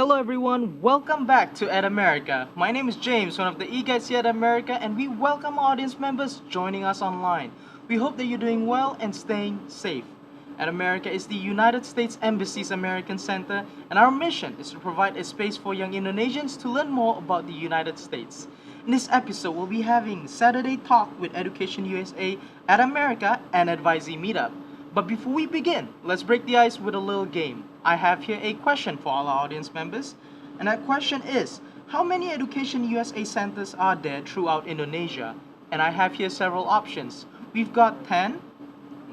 Hello everyone, welcome back to Ed America. My name is James, one of the e-guides here at America, and we welcome audience members joining us online. We hope that you're doing well and staying safe. Ed America is the United States Embassy's American Center, and our mission is to provide a space for young Indonesians to learn more about the United States. In this episode, we'll be having Saturday Talk with Education USA, Ed America, and Advisee Meetup. But before we begin, let's break the ice with a little game. I have here a question for all our audience members, and that question is, how many Education USA centers are there throughout Indonesia? And I have here several options. We've got 10,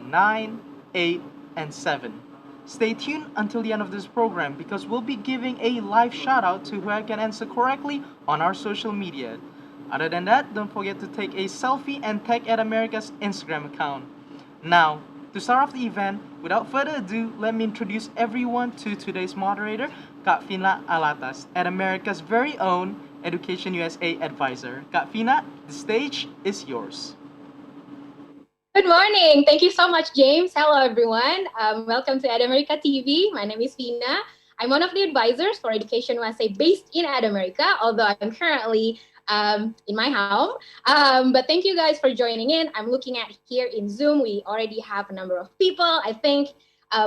9, 8, and 7. Stay tuned until the end of this program because we'll be giving a live shout out to who can answer correctly on our social media. Other than that, don't forget to take a selfie and tag at America's Instagram account. Now, to start off the event, without further ado, let me introduce everyone to today's moderator, Kak Fina Alatas, at America's very own Education USA advisor. Kak Fina, the stage is yours. Good morning. Thank you so much, James. Hello, everyone. Welcome to Ed America TV. My name is Fina. I'm one of the advisors for Education USA based in Ed America, although I'm currently in my home. But thank you guys for joining in. I'm looking at here in Zoom. We already have a number of people. I think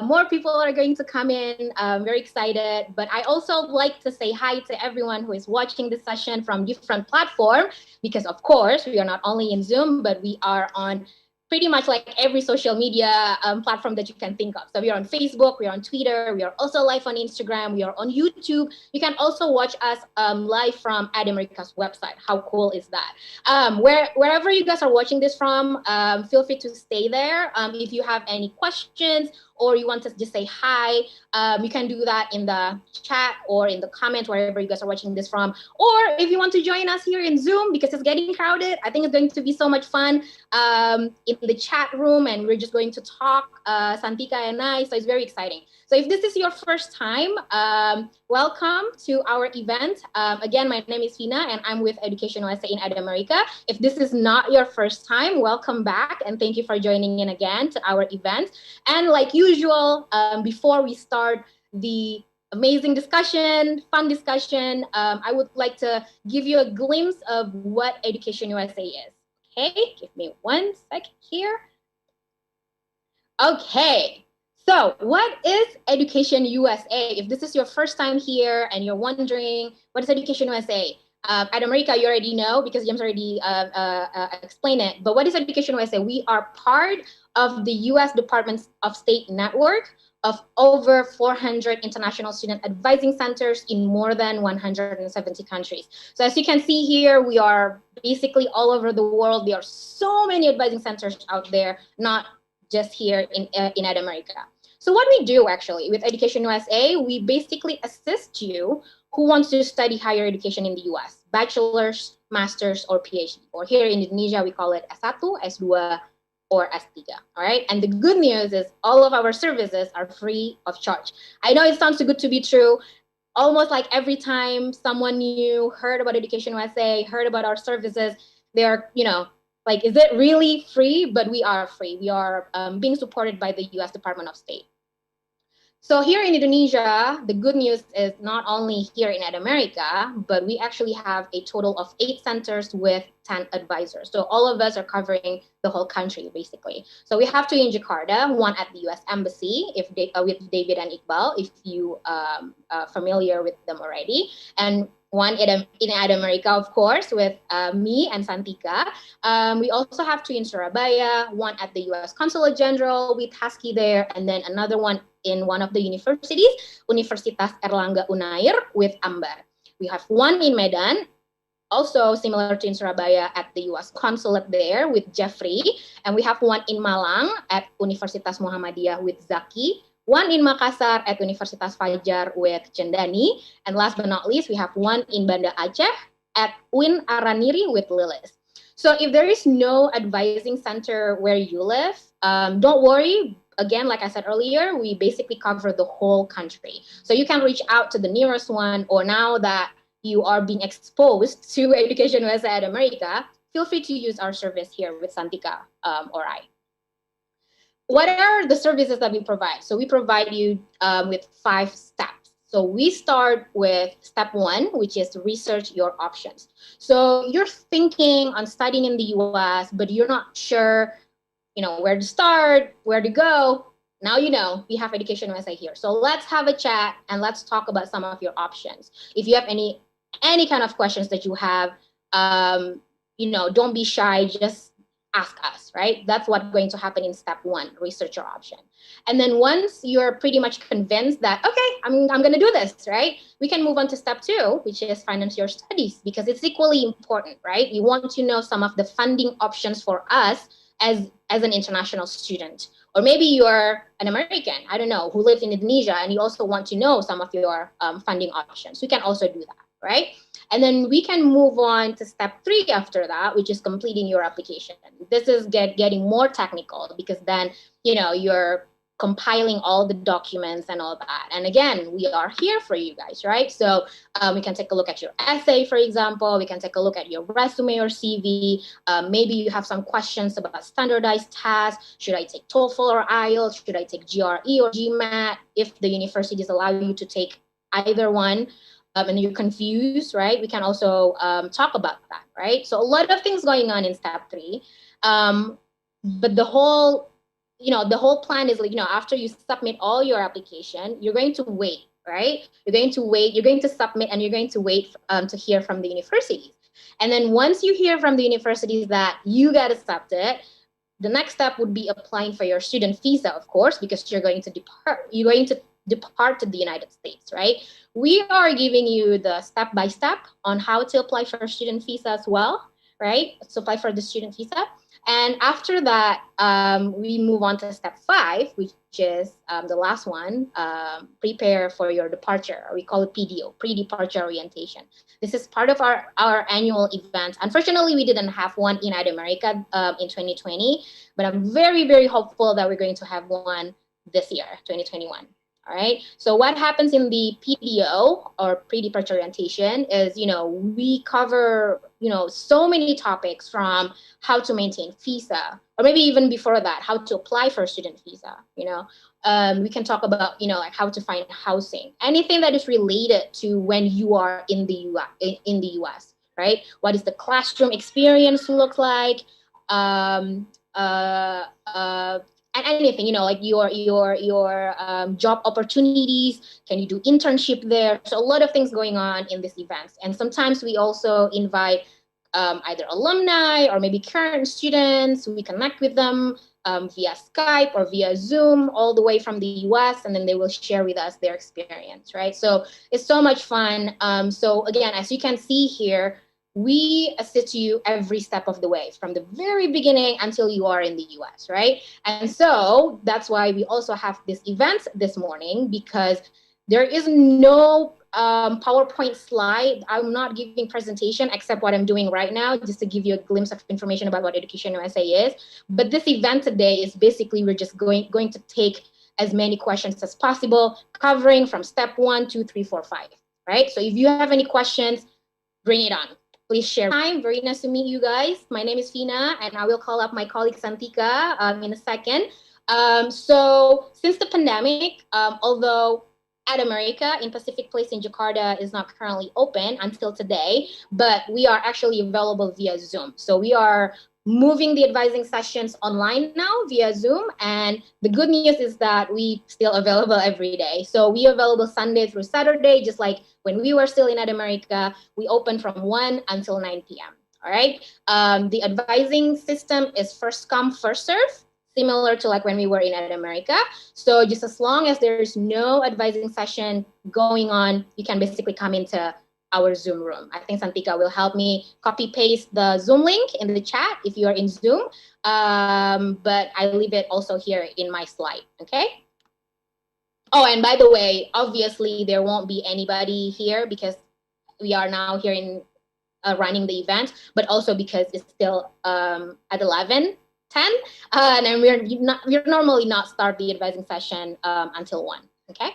more people are going to come in. I'm very excited. But I also like to say hi to everyone who is watching this session from different platforms, because of course, we are not only in Zoom, but we are on pretty much like every social media platform that you can think of. So we are on Facebook, we are on Twitter, we are also live on Instagram, we are on YouTube. You can also watch us live from Ed America's website. How cool is that? Wherever you guys are watching this from, feel free to stay there. If you have any questions or you want to just say hi, you can do that in the chat or in the comments, wherever you guys are watching this from. Or if you want to join us here in Zoom, because it's getting crowded, I think it's going to be so much fun in the chat room, and we're just going to talk, Santika and I, so it's very exciting. So if this is your first time, welcome to our event. Again, my name is Fina, and I'm with Education USA in Ed America. If this is not your first time, welcome back, and thank you for joining in again to our event. And like usual, before we start the amazing discussion, fun discussion, I would like to give you a glimpse of what Education USA is. Okay, give me 1 second here. Okay, so what is Education USA? If this is your first time here and you're wondering, what is Education USA? At America, you already know because James already explained it. But what is Education USA? We are part of the U.S. Department of State network of over 400 international student advising centers in more than 170 countries. So as you can see here, we are basically all over the world. There are so many advising centers out there, not just here in Ed America. So what we do actually with Education USA, we basically assist you who wants to study higher education in the US, bachelor's, master's, or PhD. Or here in Indonesia, we call it S1, S2, or S3, all right? And the good news is all of our services are free of charge. I know it sounds too good to be true. Almost like every time someone new heard about Education USA, heard about our services, they are, like, is it really free? But we are free. We are being supported by the US Department of State. So here in Indonesia, the good news is not only here in Ed America, but we actually have a total of 8 centers with 10 advisors. So all of us are covering the whole country, basically. So we have 2 in Jakarta, 1 at the US Embassy with David and Iqbal, if you are familiar with them already. And 1 in Ed America, of course, with me and Santika. We also have 2 in Surabaya, 1 at the US Consulate General with Husky there, and then another one in one of the universities, Universitas Erlangga Unair with Ambar. We have 1 in Medan, also similar to in Surabaya at the US Consulate there with Jeffrey. And we have 1 in Malang at Universitas Muhammadiyah with Zaki. 1 in Makassar at Universitas Fajar with Cendani. And last but not least, we have 1 in Banda Aceh at UIN Araniri with Lilis. So if there is no advising center where you live, don't worry. Again, like I said earlier, we basically cover the whole country. So you can reach out to the nearest one, or now that you are being exposed to Education USA at America, feel free to use our service here with Santika or I. What are the services that we provide? So we provide you with 5 steps. So we start with step 1, which is research your options. So you're thinking on studying in the US, but you're not sure, where to start, where to go. Now you know, we have Education USA here. So let's have a chat and let's talk about some of your options. If you have any kind of questions that you have, don't be shy, just ask us, right? That's what's going to happen in step 1, research your option. And then once you're pretty much convinced that, okay, I'm going to do this, right? We can move on to step 2, which is finance your studies, because it's equally important, right? You want to know some of the funding options for us as an international student. Or maybe you're an American, I don't know, who lives in Indonesia, and you also want to know some of your funding options. We can also do that, right? And then we can move on to step 3 after that, which is completing your application. This is getting more technical, because then, you're compiling all the documents and all that. And again, we are here for you guys, right? So we can take a look at your essay, for example. We can take a look at your resume or CV. Maybe you have some questions about standardized tests. Should I take TOEFL or IELTS? Should I take GRE or GMAT? If the universities allow you to take either one, and you're confused, right? We can also talk about that, right? So a lot of things going on in step 3. But the whole plan is after you submit all your application, you're going to wait, right? You're going to submit, and you're going to wait to hear from the universities. And then once you hear from the universities that you got accepted, the next step would be applying for your student visa, of course, because you're going to depart to the United States, right? We are giving you the step-by-step on how to apply for a student visa as well, right? So apply for the student visa. And after that, we move on to step 5, which is the last one, prepare for your departure, or we call it PDO, pre-departure orientation. This is part of our annual event. Unfortunately, we didn't have one in America in 2020, but I'm very, very hopeful that we're going to have one this year, 2021. All right. So what happens in the PDO, or pre-departure orientation, is, we cover, so many topics, from how to maintain visa, or maybe even before that, how to apply for a student visa. We can talk about, like how to find housing, anything that is related to when you are in the US, right? What is the classroom experience look like? And anything, like your job opportunities. Can you do internship there? So a lot of things going on in these events. And sometimes we also invite either alumni or maybe current students. We connect with them via Skype or via Zoom, all the way from the US, and then they will share with us their experience, right? So it's so much fun. So again, as you can see here, we assist you every step of the way, from the very beginning until you are in the US, right? And so that's why we also have this event this morning, because there is no PowerPoint slide. I'm not giving presentation except what I'm doing right now, just to give you a glimpse of information about what Education USA is. But this event today is basically, we're just going to take as many questions as possible, covering from step 1, 2, 3, 4, 5, right? So if you have any questions, bring it on. Please share. Hi, very nice to meet you guys. My name is Fina, and I will call up my colleague Santika in a second. So since the pandemic, although America in Pacific Place in Jakarta is not currently open until today, but we are actually available via Zoom. So we are moving the advising sessions online now via Zoom. And the good news is that we still available every day. So we are available Sunday through Saturday, just like when we were still in America. We open from 1 until 9 p.m. All right. The advising system is first come, first serve, similar to like when we were in America. So just as long as there's no advising session going on, you can basically come into our Zoom room. I think Santika will help me copy paste the Zoom link in the chat if you are in Zoom. But I leave it also here in my slide, okay? Oh, and by the way, obviously there won't be anybody here because we are now here in running the event, but also because it's still at 11:10, and we're normally not start the advising session until 1, okay?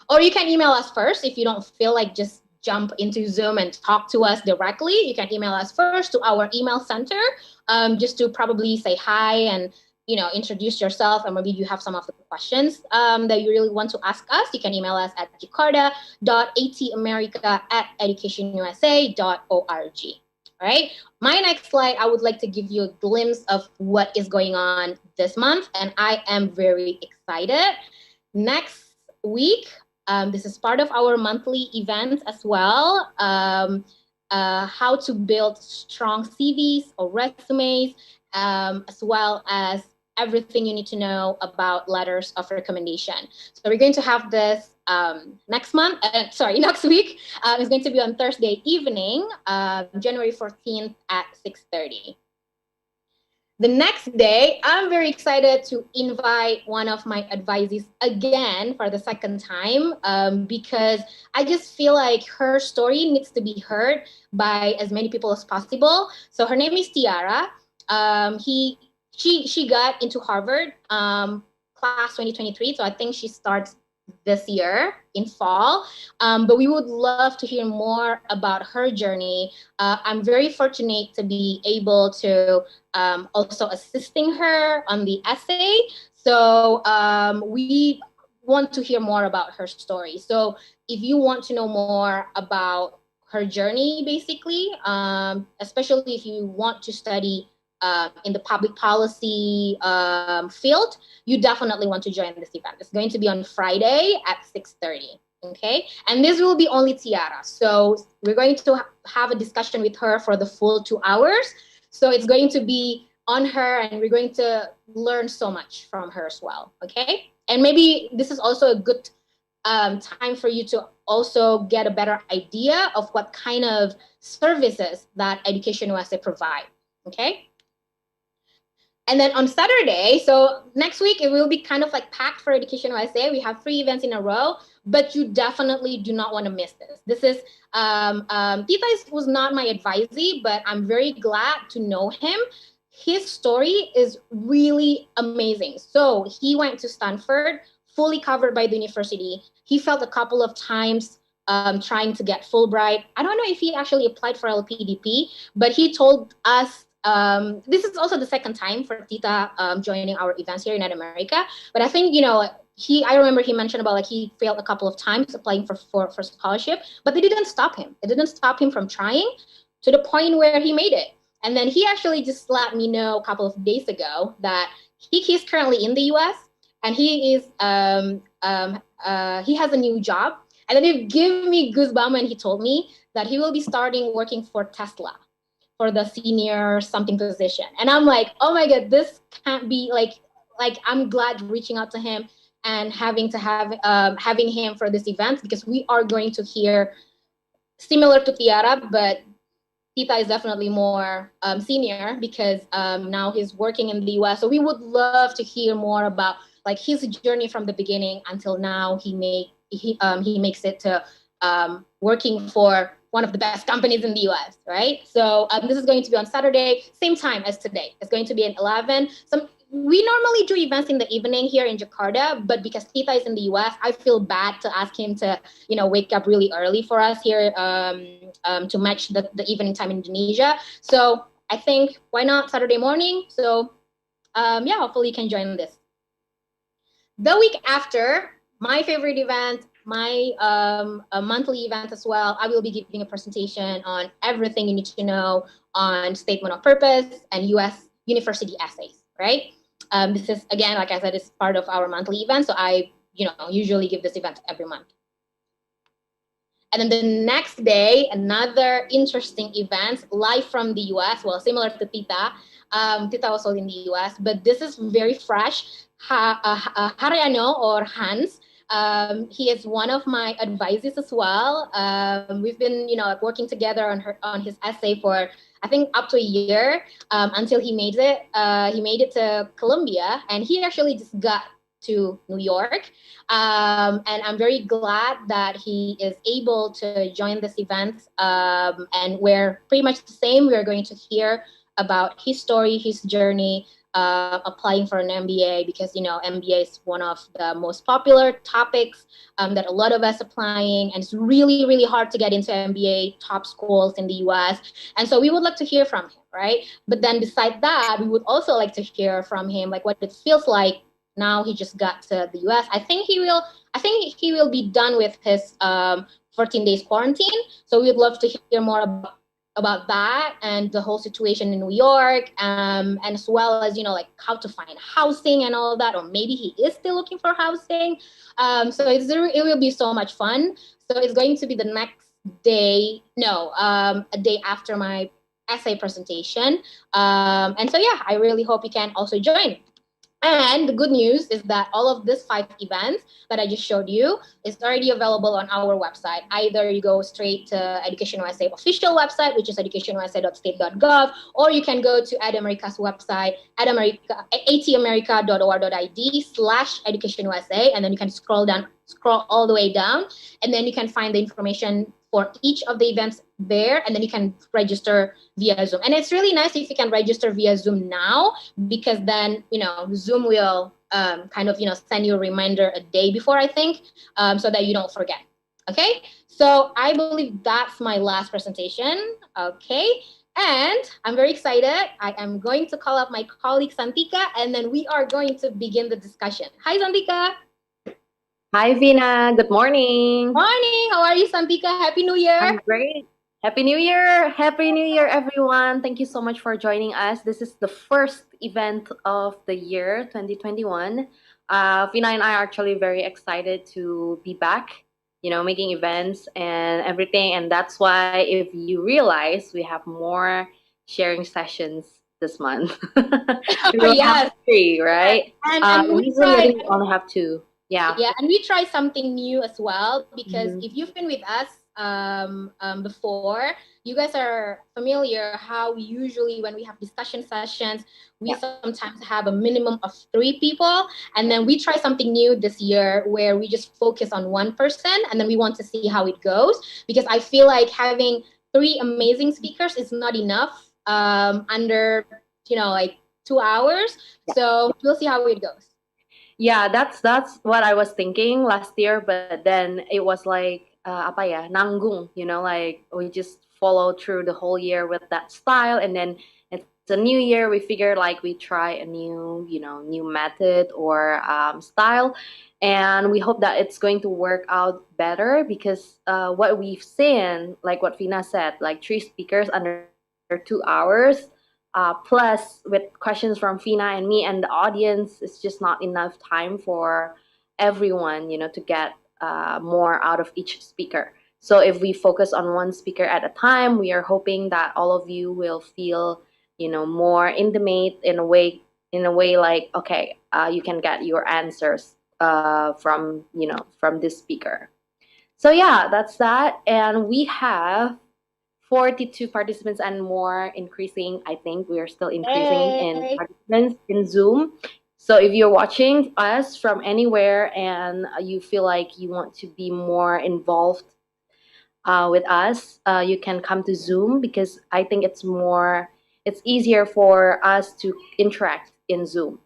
Or you can email us first if you don't feel like just jump into Zoom and talk to us directly. You can email us first to our email center, just to probably say hi and introduce yourself, and maybe you have some of the questions that you really want to ask us, you can email us at jakarta.atamerica@educationusa.org. All right. My next slide, I would like to give you a glimpse of what is going on this month, and I am very excited. Next week, this is part of our monthly events as well. How to build strong CVs or resumes, as well as everything you need to know about letters of recommendation. So we're going to have this next week. It's going to be on Thursday evening, January 14th at 6:30. The next day, I'm very excited to invite one of my advisees again for the second time, because I just feel like her story needs to be heard by as many people as possible. So her name is Tiara. She got into Harvard class 2023, so I think she starts this year in fall, but we would love to hear more about her journey. I'm very fortunate to be able to also assisting her on the essay, so we want to hear more about her story. So if you want to know more about her journey, basically, especially if you want to study in the public policy field, you definitely want to join this event. It's going to be on Friday at 6:30. Okay, and this will be only Tiara. So we're going to have a discussion with her for the full 2 hours. So it's going to be on her, and we're going to learn so much from her as well. Okay, and maybe this is also a good time for you to also get a better idea of what kind of services that EducationUSA provide. Okay. And then on Saturday, so next week, it will be kind of like packed for EducationUSA. We have 3 events in a row, but you definitely do not want to miss this. This is, Tita was not my advisee, but I'm very glad to know him. His story is really amazing. So he went to Stanford, fully covered by the university. He failed a couple of times trying to get Fulbright. I don't know if he actually applied for LPDP, but he told us, this is also the second time for Tita joining our events here in America. But I think, I remember he mentioned about like he failed a couple of times applying for scholarship, but they didn't stop him. It didn't stop him from trying to the point where he made it. And then he actually just let me know a couple of days ago that he's currently in the US, and he has a new job. And then it gave me goosebumps when he told me that he will be starting working for Tesla for the senior something position. And I'm like, oh my God, this can't be like I'm glad reaching out to him and having him for this event, because we are going to hear similar to Tiara, but Tita is definitely more senior because now he's working in the US. So we would love to hear more about like his journey from the beginning until now. He makes it to working for one of the best companies in the US, right? So this is going to be on Saturday, same time as today. It's going to be at 11. We normally do events in the evening here in Jakarta, but because Tita is in the US, I feel bad to ask him to, wake up really early for us here to match the evening time in Indonesia. So I think, why not Saturday morning? So hopefully you can join this. The week after, my favorite event, my monthly event as well, I will be giving a presentation on everything you need to know on statement of purpose and US university essays, right? This is, again, like I said, it's part of our monthly event. So I, usually give this event every month. And then the next day, another interesting event live from the US, well, similar to Tita. Tita was also in the US, but this is very fresh. Haryano or Hans, he is one of my advisors as well. We've been, working together on his essay for, I think, up to a year until he made it. He made it to Columbia, and he actually just got to New York. And I'm very glad that he is able to join this event. And we're pretty much the same. We're going to hear about his story, his journey, applying for an MBA, because MBA is one of the most popular topics that a lot of us applying, and it's really, really hard to get into MBA top schools in the US. And so we would like to hear from him, right? But then beside that, we would also like to hear from him, like, what it feels like now he just got to the US. I think he will be done with his 14 days quarantine. So we would love to hear more about that and the whole situation in New York, and as well as like how to find housing and all of that, or maybe he is still looking for housing. So it will be so much fun. So it's going to be the next day, no, a day after my essay presentation, and so yeah, I really hope you can also join. And the good news is that all of these 5 events that I just showed you is already available on our website. Either you go straight to Education USA official website, which is educationusa.state.gov, or you can go to AdAmerica's website, atamerica.org.id/educationusa, and then you can scroll all the way down, and then you can find the information for each of the events there, and then you can register via Zoom. And it's really nice if you can register via Zoom now, because then Zoom will kind of send you a reminder a day before, I think, so that you don't forget. Okay, so I believe that's my last presentation. Okay, and I'm very excited. I am going to call up my colleague Santika, and then we are going to begin the discussion. Hi, Santika. Hi, Vina. Good morning. Morning. How are you, Santika? Happy New Year. I'm great. Happy New Year. Happy New Year, everyone. Thank you so much for joining us. This is the first event of the year 2021. Vina and I are actually very excited to be back, making events and everything. And that's why, if you realize, we have more sharing sessions this month. We have 3, right? And we only have 2. Yeah, and we try something new as well, because if you've been with us before, you guys are familiar how we usually, when we have discussion sessions, we sometimes have a minimum of 3 people, and then we try something new this year where we just focus on one person, and then we want to see how it goes, because I feel like having 3 amazing speakers is not enough under like 2 hours. So we'll see how it goes. Yeah, that's what I was thinking last year, but then it was like nanggung, like we just follow through the whole year with that style, and then it's a new year, we figure like we try a new method or style, and we hope that it's going to work out better, because what we've seen, like what Vina said, like 3 speakers under 2 hours. Plus, with questions from Fina and me and the audience, it's just not enough time for everyone, to get more out of each speaker. So if we focus on one speaker at a time, we are hoping that all of you will feel, more intimate in a way like, okay, you can get your answers from this speaker. So yeah, that's that. And we have 42 participants and more, increasing. I think we are still increasing in participants in Zoom. So if you're watching us from anywhere and you feel like you want to be more involved with us, you can come to Zoom, because I think it's easier for us to interact in Zoom.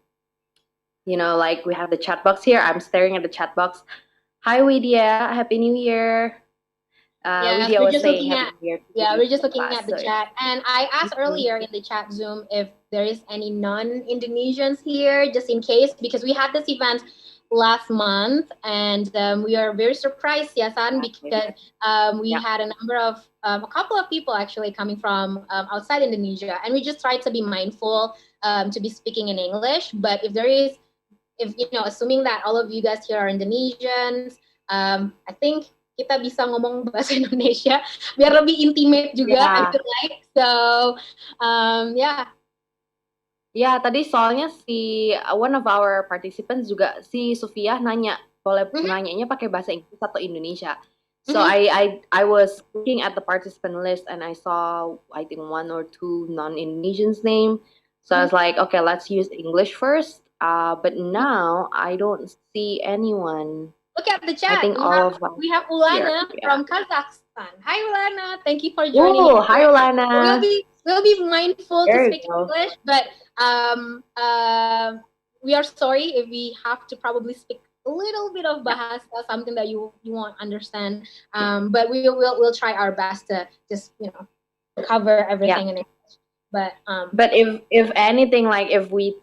Like we have the chat box here. I'm staring at the chat box. Hi, Widya. Happy New Year. We're just looking at the chat, and I asked earlier in the chat Zoom if there is any non-Indonesians here, just in case, because we had this event last month, and we are very surprised, Yasan, because we had a couple of people actually coming from outside Indonesia, and we just tried to be mindful to be speaking in English. But if assuming that all of you guys here are Indonesians, I think kita bisa ngomong bahasa Indonesia biar lebih intimate juga, I feel like. So, Ya, tadi soalnya one of our participants juga, si Sofia, nanya boleh nanyanya pakai bahasa Inggris atau Indonesia. So I was looking at the participant list, and I saw, I think, 1 or 2 non-Indonesians name. So I was like, okay, let's use English first. But now I don't see anyone. Look at the chat. We have Ulana from Kazakhstan. Hi, Ulana. Thank you for joining. Hi, Ulana. We'll be mindful to speak English, but We are sorry if we have to probably speak a little bit of bahasa, something that you won't understand. But we'll try our best to just cover everything in English. But if anything, like if we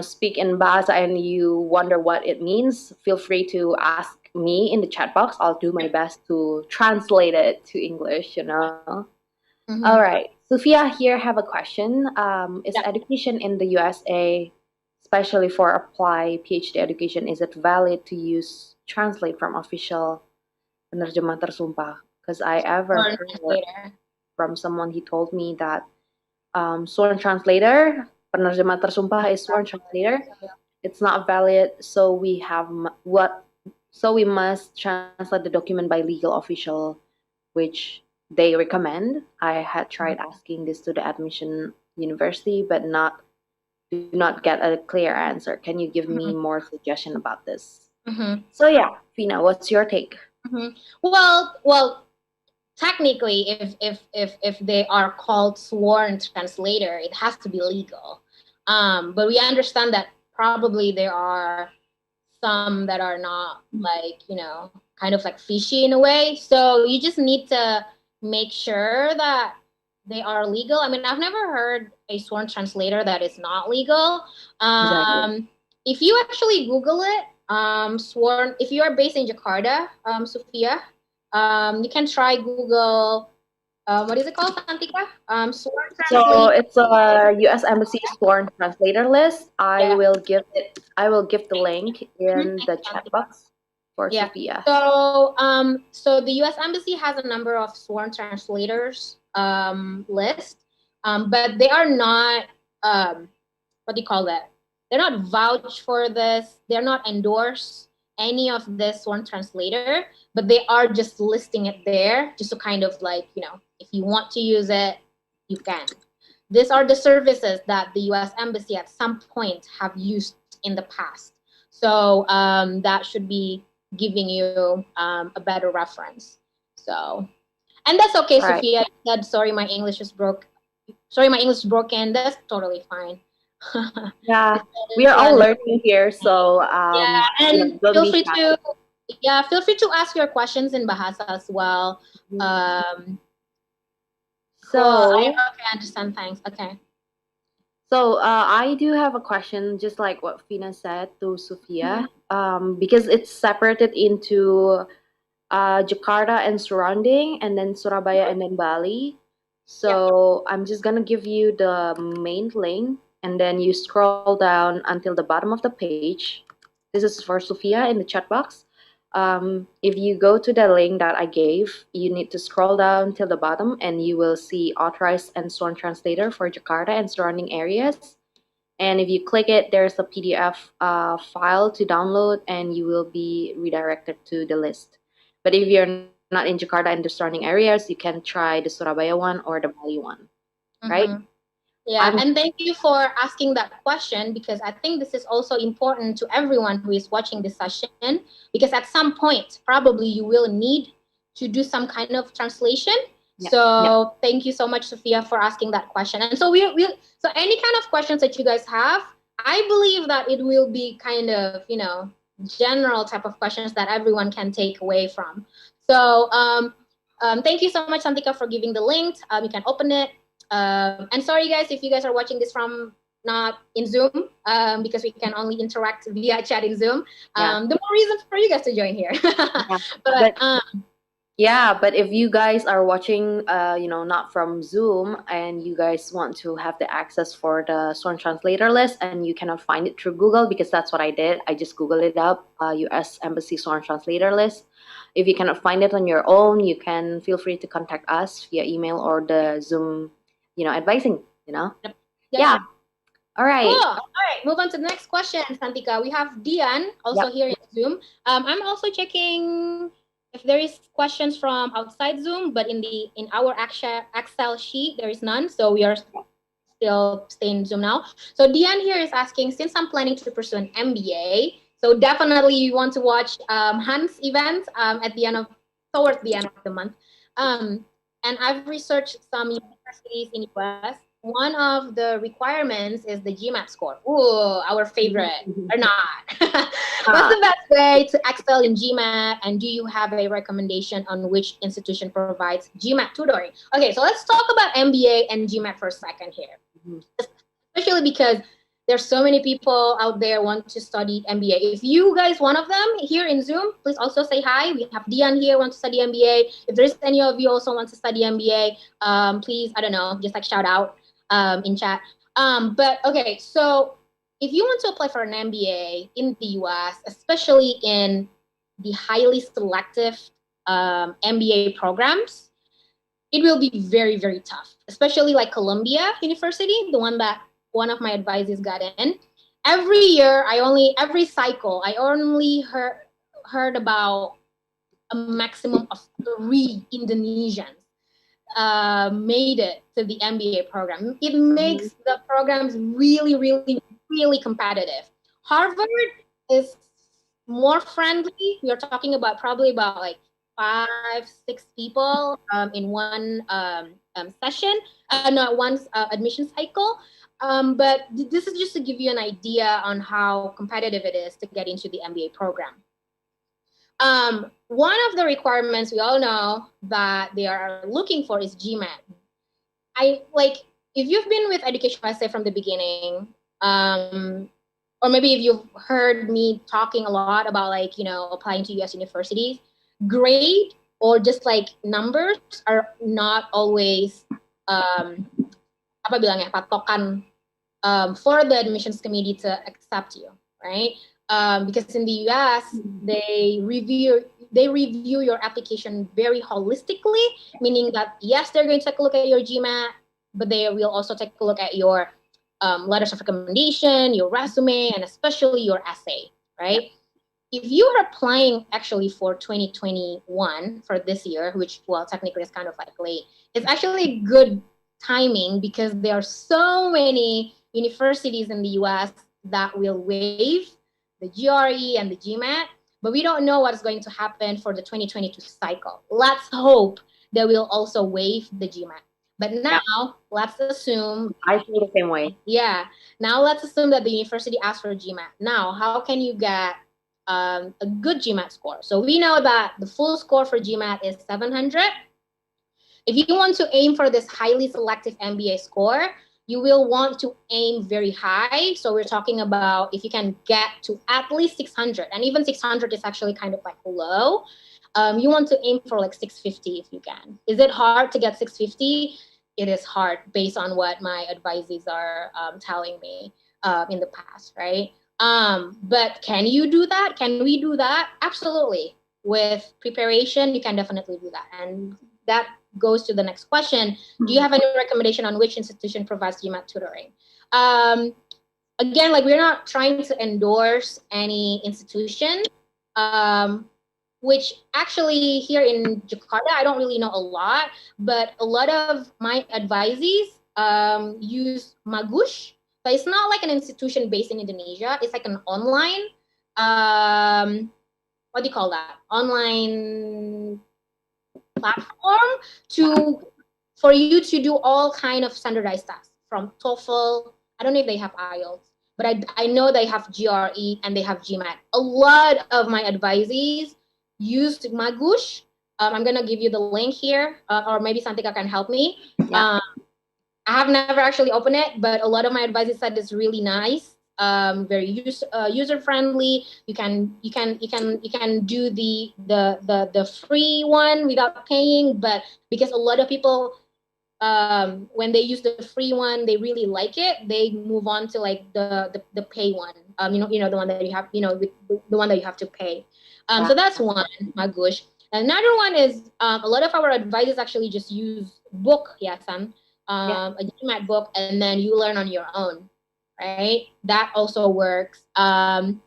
speak in bahasa and you wonder what it means, feel free to ask me in the chat box. I'll do my best to translate it to English. All right, Sophia here have a question. Is education in the USA, especially for apply PhD education, is it valid to use translate from official penerjemah tersumpah? Because I ever heard from someone, he told me that sworn translator, penerjemah tersumpah is sworn translator. It's not valid, so we must translate the document by legal official, which they recommend. I had tried asking this to the admission university, but do not get a clear answer. Can you give me more suggestion about this? So yeah, Fina, what's your take? Well, technically, if they are called sworn translator, it has to be legal. But we understand that probably there are some that are not, like, kind of like fishy in a way. So you just need to make sure that they are legal. I mean, I've never heard a sworn translator that is not legal. Exactly. If you actually Google it, sworn, if you are based in Jakarta, Sophia, you can try Google, what is it called, Santika? Sworn translator. So it's a U.S. Embassy sworn translator list. I will give the link in the chat box for Sophia. So the U.S. Embassy has a number of sworn translators list, but they are not what do you call that? They're not vouched for this. They're not endorsed any of this sworn translator, but they are just listing it there just to kind of like, if you want to use it, you can. These are the services that the U.S. Embassy at some point have used in the past. So that should be giving you a better reference. So, and that's okay, right. Sophia. You said, sorry, my English is broke. Sorry, my English is broken. That's totally fine. Yeah, we are all learning here, so and feel free to ask your questions in Bahasa as well. Okay, I understand. Thanks. Okay. So I do have a question, just like what Fina said to Sophia, because it's separated into Jakarta and surrounding, and then Surabaya and then Bali. So I'm just gonna give you the main link, and then you scroll down until the bottom of the page. This is for Sophia in the chat box. If you go to the link that I gave, you need to scroll down till the bottom, and you will see authorized and sworn translator for Jakarta and surrounding areas. And if you click it, there's a PDF file to download, and you will be redirected to the list. But if you're not in Jakarta and the surrounding areas, you can try the Surabaya one or the Bali one, right? Yeah, and thank you for asking that question, because I think this is also important to everyone who is watching this session, because at some point, probably you will need to do some kind of translation. So thank you so much, Sophia, for asking that question. And so so any kind of questions that you guys have, I believe that it will be kind of, general type of questions that everyone can take away from. So thank you so much, Santika, for giving the link. You can open it. And sorry, guys, if you guys are watching this from not in Zoom, because we can only interact via chat in Zoom. The more reason for you guys to join here. But if you guys are watching, not from Zoom, and you guys want to have the access for the sworn translator list, and you cannot find it through Google, because that's what I did. I just Googled it up, U.S. Embassy sworn translator list. If you cannot find it on your own, you can feel free to contact us via email or the Zoom, advising, Yeah. All right. Cool. All right. Move on to the next question, Santika. We have Dian also here in Zoom. I'm also checking if there is questions from outside Zoom, but in our Excel sheet, there is none. So we are still staying in Zoom now. So Dian here is asking, since I'm planning to pursue an MBA, so definitely you want to watch Hans' event towards the end of the month. And I've researched some universities in US one of the requirements is the GMAT score. Ooh, our favorite, or not. What's the best way to excel in GMAT? And do you have a recommendation on which institution provides GMAT tutoring? Okay, so let's talk about MBA and GMAT for a second here. Especially because there's so many people out there want to study MBA. If you guys one of them here in Zoom, please also say hi. We have Dion here want to study MBA. If there's any of you also want to study MBA, please, I don't know, just like shout out in chat. But okay, so if you want to apply for an MBA in the US, especially in the highly selective MBA programs, it will be very, very tough, especially like Columbia University, the one that one of my advisees got in. Every year, every cycle, I only heard about a maximum of 3 Indonesians made it to the MBA program. It makes the programs really, really, really competitive. Harvard is more friendly. We're talking about probably about like 5, 6 people in one session, not one admission cycle. But this is just to give you an idea on how competitive it is to get into the MBA program. One of the requirements we all know that they are looking for is GMAT. If you've been with EducationUSA from the beginning, or maybe if you've heard me talking a lot about like, applying to US universities, grade or just like numbers are not always patokan for the admissions committee to accept you, right? Because in the US, they review your application very holistically, meaning that yes, they're going to take a look at your GMAT, but they will also take a look at your letters of recommendation, your resume, and especially your essay, right? If you are applying actually for 2021 for this year, which, well, technically is kind of like late, it's actually good timing because there are so many universities in the US that will waive the GRE and the GMAT, but we don't know what's going to happen for the 2022 cycle. Let's hope they will also waive the GMAT. But now, let's assume... I feel the same way. Yeah. Now, let's assume that the university asks for GMAT. Now, how can you get a good GMAT score? So we know that the full score for GMAT is 700. If you want to aim for this highly selective MBA score, you will want to aim very high. So we're talking about if you can get to at least 600, and even 600 is actually kind of like low. You want to aim for like 650 if you can. Is it hard to get 650? It is hard based on what my advisees are telling me in the past, right? But can you do that? Can we do that? Absolutely. With preparation, you can definitely do that. And that goes to the next question. Do you have any recommendation on which institution provides GMAT tutoring? Again, like, we're not trying to endorse any institution, which actually here in Jakarta, I don't really know a lot, but a lot of my advisees use Magush. But it's not like an institution based in Indonesia. It's like an online, what do you call that? Online platform for you to do all kind of standardized tests from TOEFL. I don't know if they have IELTS, but I know they have GRE and they have GMAT. A lot of my advisees used Magush. I'm gonna give you the link here, or maybe Santika can help me. Yeah. I have never actually opened it, but a lot of my advisees said it's really nice. Very user friendly. You can do the free one without paying, but because a lot of people when they use the free one, they really like it. They move on to like the pay one. The one that you have, with the one that you have to pay. So that's one, Magush. Another one is a lot of our advisors actually just use book, Yasan, a GMAT book, and then you learn on your own, right? That also works. In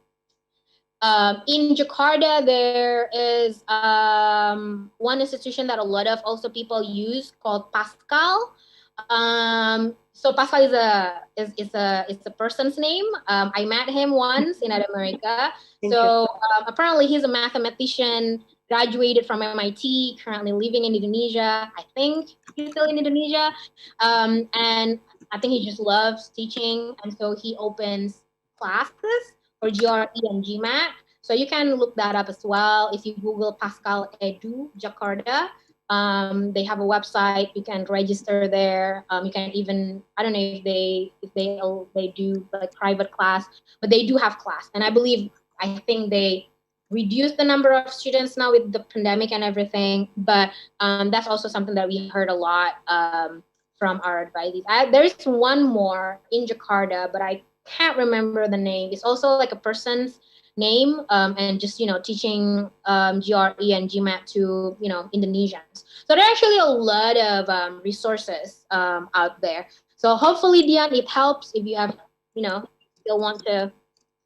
Jakarta, there is one institution that a lot of also people use called Pascal. So Pascal is a person's name. I met him once in America. So apparently he's a mathematician, graduated from MIT, currently living in Indonesia. I think he's still in Indonesia. And I think he just loves teaching, and so he opens classes for GRE and GMAT. So you can look that up as well. If you Google Pascal Edu Jakarta, they have a website. You can register there. You can even, I don't know if they do like private class, but they do have class. And I think they reduced the number of students now with the pandemic and everything. But that's also something that we heard a lot from our advisees. There is one more in Jakarta, but I can't remember the name. It's also like a person's name, and just teaching GRE and GMAT to Indonesians. So there are actually a lot of resources out there. So hopefully, Dian, it helps if you have still want to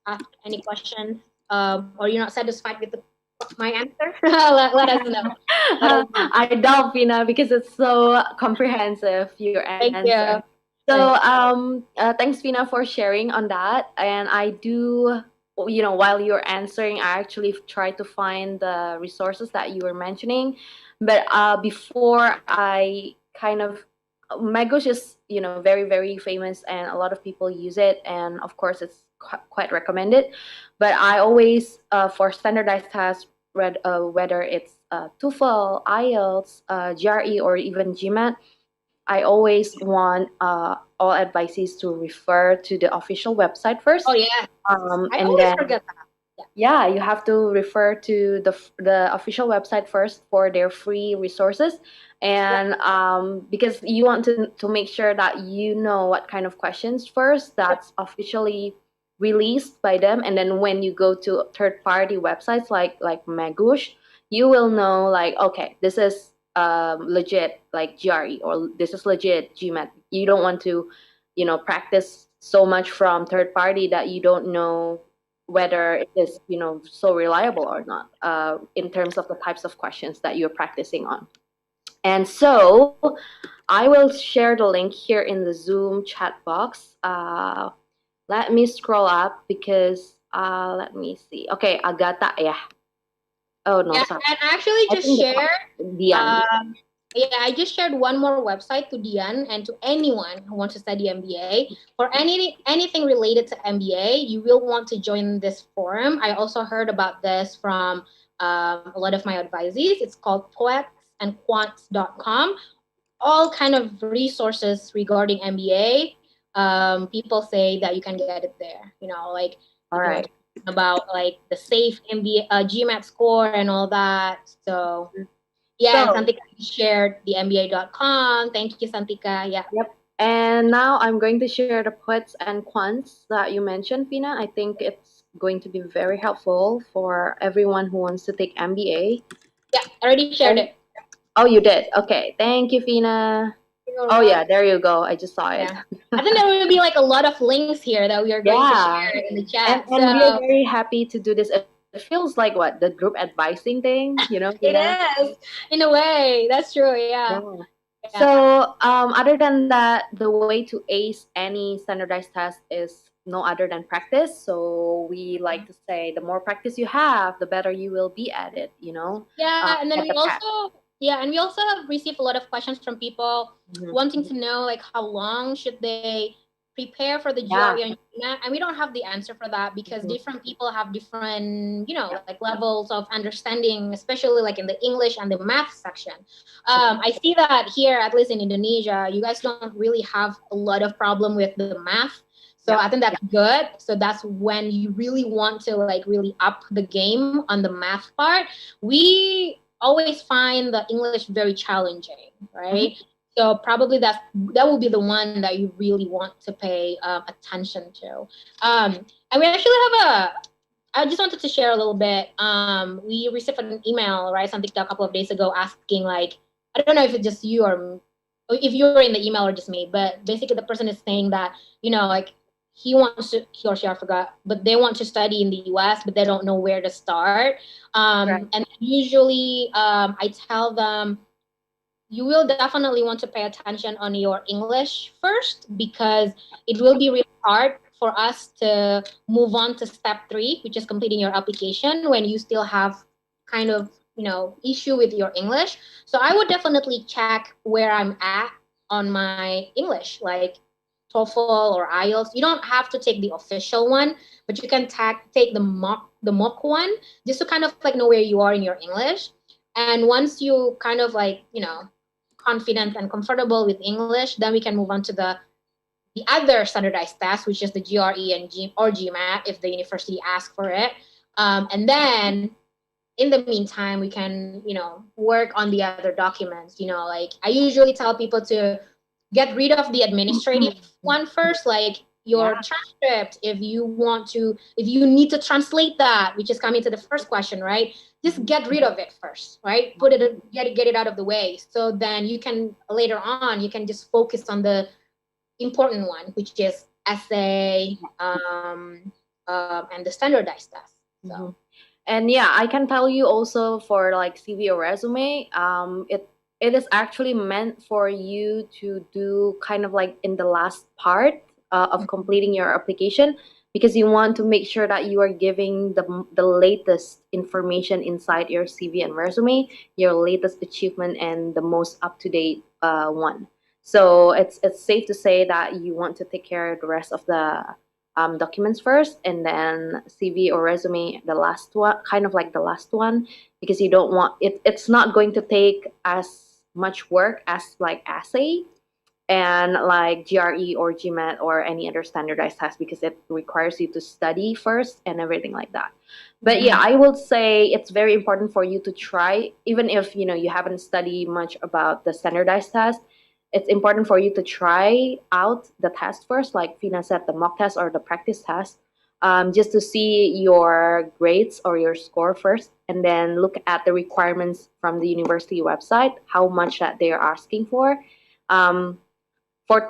ask any questions, or you're not satisfied with my answer. Let us know. I doubt, Vina, because it's so comprehensive, your Thank answer. you. So, thanks, Vina, for sharing on that. And I do, while you're answering, I actually try to find the resources that you were mentioning. But before I kind of, Megosh is, very, very famous and a lot of people use it. And of course, it's quite recommended. But I always, for standardized tests, whether it's TOEFL, IELTS, GRE, or even GMAT, I always want all advisees to refer to the official website first. Oh yeah, I And always then, forget that. yeah, you have to refer to the official website first for their free resources, and because you want to make sure that you know what kind of questions first that's officially released by them, and then when you go to third party websites like Magush, you will know like, okay, this is legit like GRE, or this is legit GMAT. You don't want to practice so much from third party that you don't know whether it is so reliable or not, in terms of the types of questions that you're practicing on. And so I will share the link here in the Zoom chat box. Let me scroll up because let me see. Okay, Agatha, yeah. Oh no, Yeah, sorry. and I actually I just think shared. Dian. Yeah, I just shared one more website to Dian and to anyone who wants to study MBA. For anything related to MBA, you will want to join this forum. I also heard about this from a lot of my advisees. It's called poetsandquants.com. All kind of resources regarding MBA. People say that you can get it there. Like All if you right. want to about like the safe MBA GMAT score and all that. So yeah, So, Santika shared the MBA.com. Thank you, Santika. Yeah. yep. And now I'm going to share the puts and quants that you mentioned, Pina. I think it's going to be very helpful for everyone who wants to take MBA. Yeah, I already shared it. Oh, you did? Okay. Thank you, Fina. Oh, yeah. There you go. I just saw it. Yeah. I think there will be like a lot of links here that we are going to Yeah. share in the chat. And we are very happy to do this. It feels like what? The group advising thing, it Fina? is, in a way. That's true. Yeah. Yeah. So, other than that, the way to ace any standardized test is no other than practice. So we like to say the more practice you have, the better you will be at it, Yeah, and then at we the path. also have received a lot of questions from people wanting to know like how long should they prepare for the GRE and GMAT, and we don't have the answer for that because different people have different like levels of understanding, especially like in the English and the math section. I see that here, at least in Indonesia, you guys don't really have a lot of problem with the math. So I think that's good. So that's when you really want to like really up the game on the math part. We always find the English very challenging, right? So probably that will be the one that you really want to pay attention to. And we actually have I just wanted to share a little bit. We received an email, right, something a couple of days ago asking like, I don't know if it's just you or if you were in the email or just me, but basically the person is saying that, like he or she, I forgot, but they want to study in the US, but they don't know where to start. And usually I tell them, you will definitely want to pay attention on your English first because it will be really hard for us to move on to step 3, which is completing your application when you still have kind of, issue with your English. So I would definitely check where I'm at on my English. Like, TOEFL or IELTS, you don't have to take the official one, but you can take the mock one, just to kind of like know where you are in your English. And once you kind of like, confident and comfortable with English, then we can move on to the other standardized test, which is the GRE and GMAT if the university asks for it. And then in the meantime, we can, work on the other documents. Like I usually tell people to get rid of the administrative one first, like your transcript. If you need to translate that, which is coming to the first question, right? Just get rid of it first, right? Get it out of the way. So then you can later on, you can just focus on the important one, which is essay, and the standardized test. So. And yeah, I can tell you also for like CV or resume, it is actually meant for you to do kind of like in the last part of completing your application, because you want to make sure that you are giving the latest information inside your CV and resume, your latest achievement and the most up-to-date one. So it's safe to say that you want to take care of the rest of the documents first, and then CV or resume the last one, kind of like the last one, because you don't want it. It's not going to take as much work as like essay and like GRE or GMAT or any other standardized test, because it requires you to study first and everything like that. But yeah, I will say it's very important for you to try, even if you haven't studied much about the standardized test. It's important for you to try out the test first, like Fina said, the mock test or the practice test, just to see your grades or your score first, and then look at the requirements from the university website, how much that they are asking for. For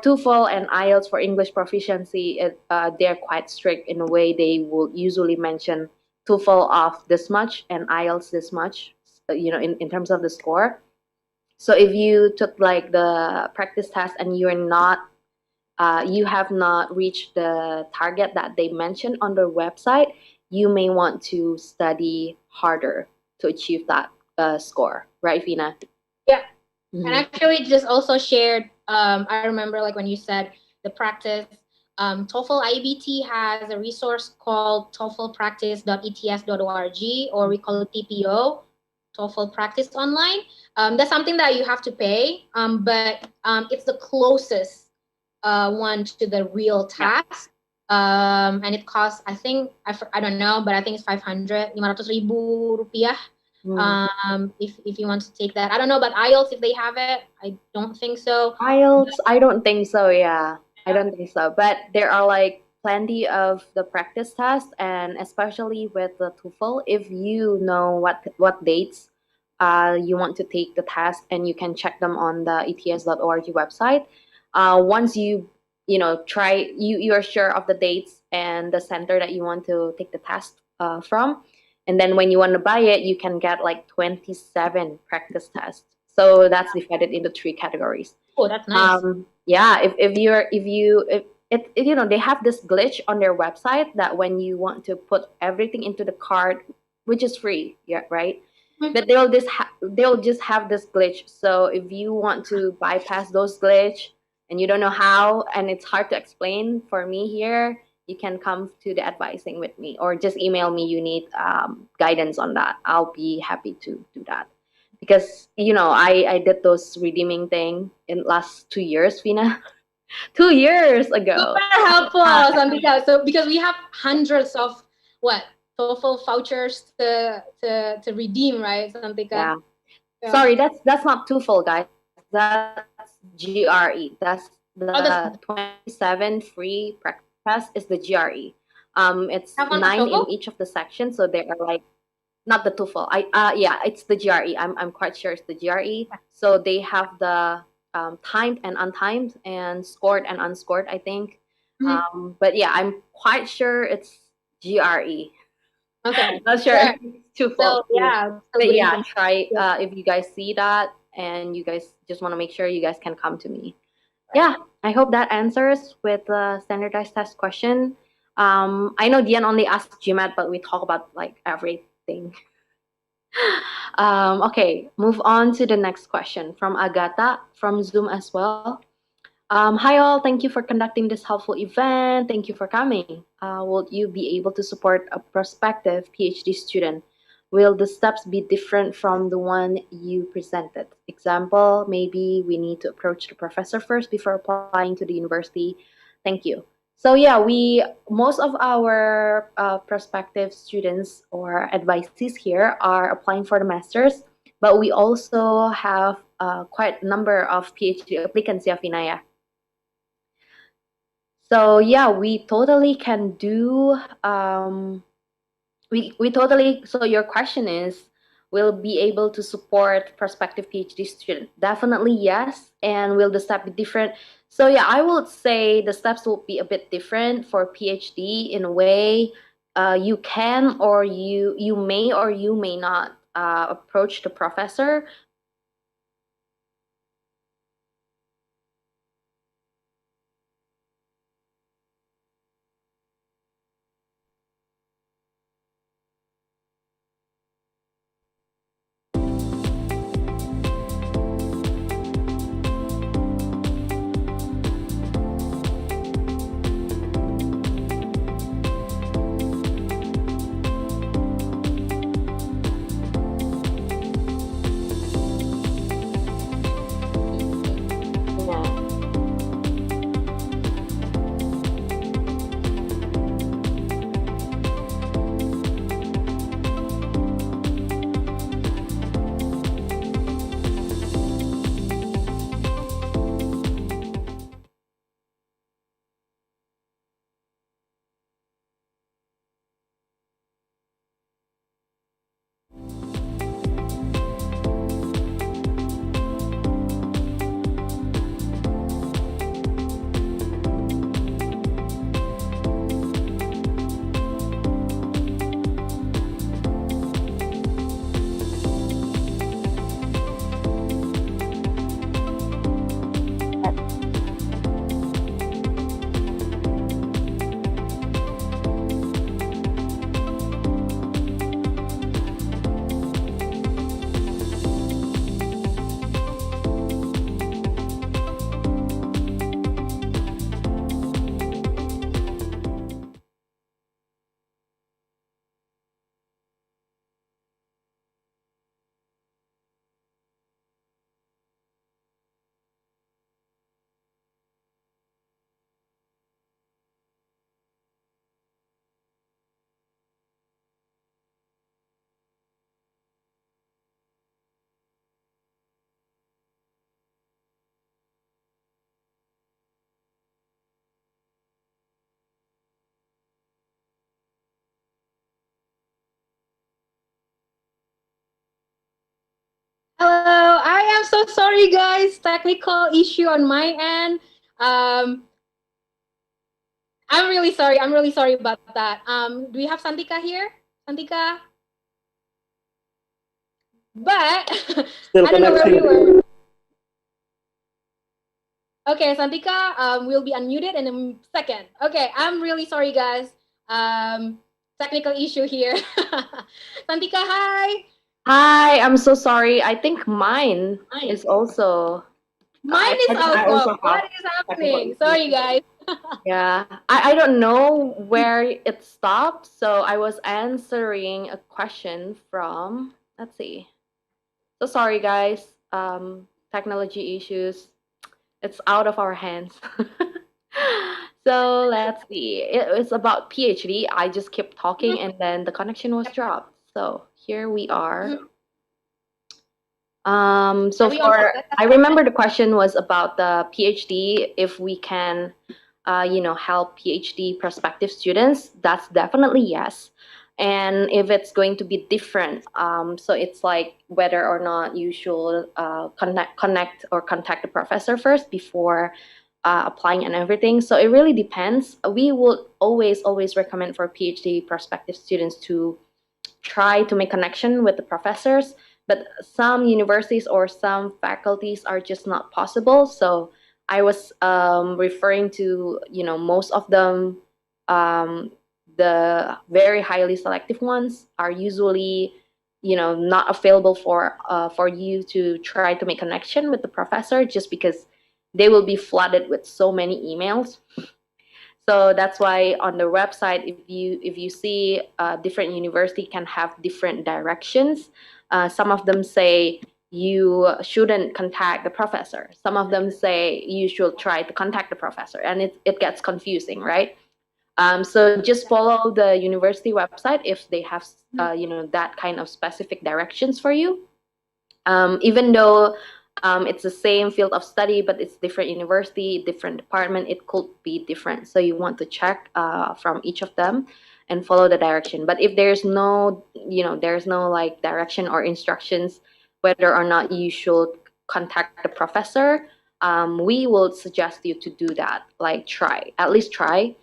TOEFL and IELTS for English proficiency, they're quite strict in a way. They will usually mention TOEFL of this much and IELTS this much, in terms of the score. So if you took like the practice test and you have not reached the target that they mentioned on their website, you may want to study harder to achieve that score, right, Fina? Yeah. And actually just also shared, I remember like when you said the practice, TOEFL IBT has a resource called TOEFLpractice.ets.org, or we call it TPO, TOEFL Practice Online. That's something that you have to pay, but it's the closest one to the real task. And it costs, I think, I don't know, but I think it's 500 rupiah. If you want to take that. I don't know about IELTS if they have it. I don't think so. IELTS, I don't think so. Yeah, I don't think so. But there are like plenty of the practice tests, and especially with the TOEFL, if you know what dates you want to take the test, and you can check them on the ets.org website. Once you try, you are sure of the dates and the center that you want to take the test from. And then when you want to buy it, you can get like 27 practice tests. So that's divided into 3 categories. Oh, that's nice. Yeah, if they have this glitch on their website that when you want to put everything into the cart, which is free, yeah, right? But they'll just have this glitch. So if you want to bypass those glitch and you don't know how, and it's hard to explain for me here, you can come to the advising with me, or just email me. You need guidance on that. I'll be happy to do that, because I did those redeeming thing in last 2 years, Fina. 2 years ago. Super helpful, Santika. So because we have hundreds of TOEFL vouchers to redeem, right, Santika? Yeah. Sorry, that's not TOEFL, guys. That's GRE. That's the 27 free practice test is the GRE. It's 9 in each of the sections, so there are like, not the TOEFL. Yeah, it's the GRE. I'm quite sure it's the GRE. So they have the timed and untimed, and scored and unscored, I think. But yeah, I'm quite sure it's GRE. Okay. Not sure if it's TOEFL. So, yeah. But yeah, try if you guys see that and you guys just want to make sure, you guys can come to me. Yeah, I hope that answers with the standardized test question. I know Dian only asked GMAT, but we talk about like everything. Okay, move on to the next question from Agatha from Zoom as well. Hi all, thank you for conducting this helpful event. Thank you for coming. Will you be able to support a prospective PhD student? Will the steps be different from the one you presented? Example, maybe we need to approach the professor first before applying to the university. Thank you. So yeah, most of our prospective students or advisees here are applying for the masters, but we also have quite a number of PhD applicants, yeah, Vinaya. So yeah, we totally can do we totally, so your question is, will be able to support prospective PhD student? Definitely yes. And will the step be different? So yeah, I would say the steps will be a bit different for PhD in a way. You can, or you may, or you may not approach the professor. Yeah. Hello, I am so sorry, guys. Technical issue on my end. I'm really sorry. I'm really sorry about that. Do we have Santika here? Santika? But Still I don't know where we connecting. were. Okay, Santika will be unmuted in a second. Okay, I'm really sorry, guys. Technical issue here. Santika, hi. Hi, I'm so sorry. I think mine is also. Mine is I also. also have What is technical happening? issues. Sorry, guys. Yeah, I don't know where it stopped. So I was answering a question from, let's see. So sorry, guys. Technology issues. It's out of our hands. So let's see. It's about PhD. I just kept talking and then the connection was dropped. So here we are. So I remember the question was about the PhD, if we can, help PhD prospective students. That's definitely yes. And if it's going to be different, so it's like whether or not you should connect or contact the professor first before applying and everything. So it really depends. We would always recommend for PhD prospective students to try to make connection with the professors, but some universities or some faculties are just not possible. So I was referring to, most of them, the very highly selective ones are usually, not available for you to try to make connection with the professor, just because they will be flooded with so many emails. So that's why on the website, if you see different university can have different directions. Some of them say you shouldn't contact the professor. Some of them say you should try to contact the professor, and it gets confusing, right? So just follow the university website if they have that kind of specific directions for you. Even though it's the same field of study, but it's different university, different department, it could be different. So you want to check from each of them and follow the direction. But if there's no, there's no like direction or instructions whether or not you should contact the professor, we will suggest you to do that. Like at least try,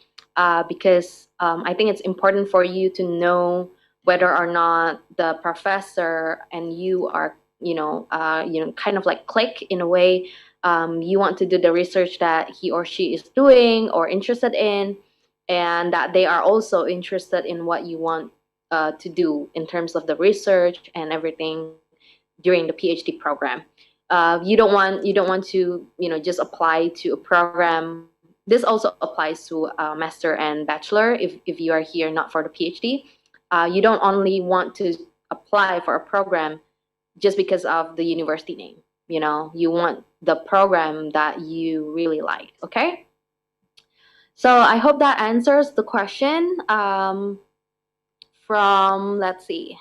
because I think it's important for you to know whether or not the professor and you are kind of like click in a way. You want to do the research that he or she is doing or interested in, and that they are also interested in what you want to do in terms of the research and everything during the PhD program. You don't want to just apply to a program. This also applies to master and bachelor. If you are here not for the PhD, you don't only want to apply for a program just because of the university name. You want the program that you really like. Okay, so I hope that answers the question. Let's see,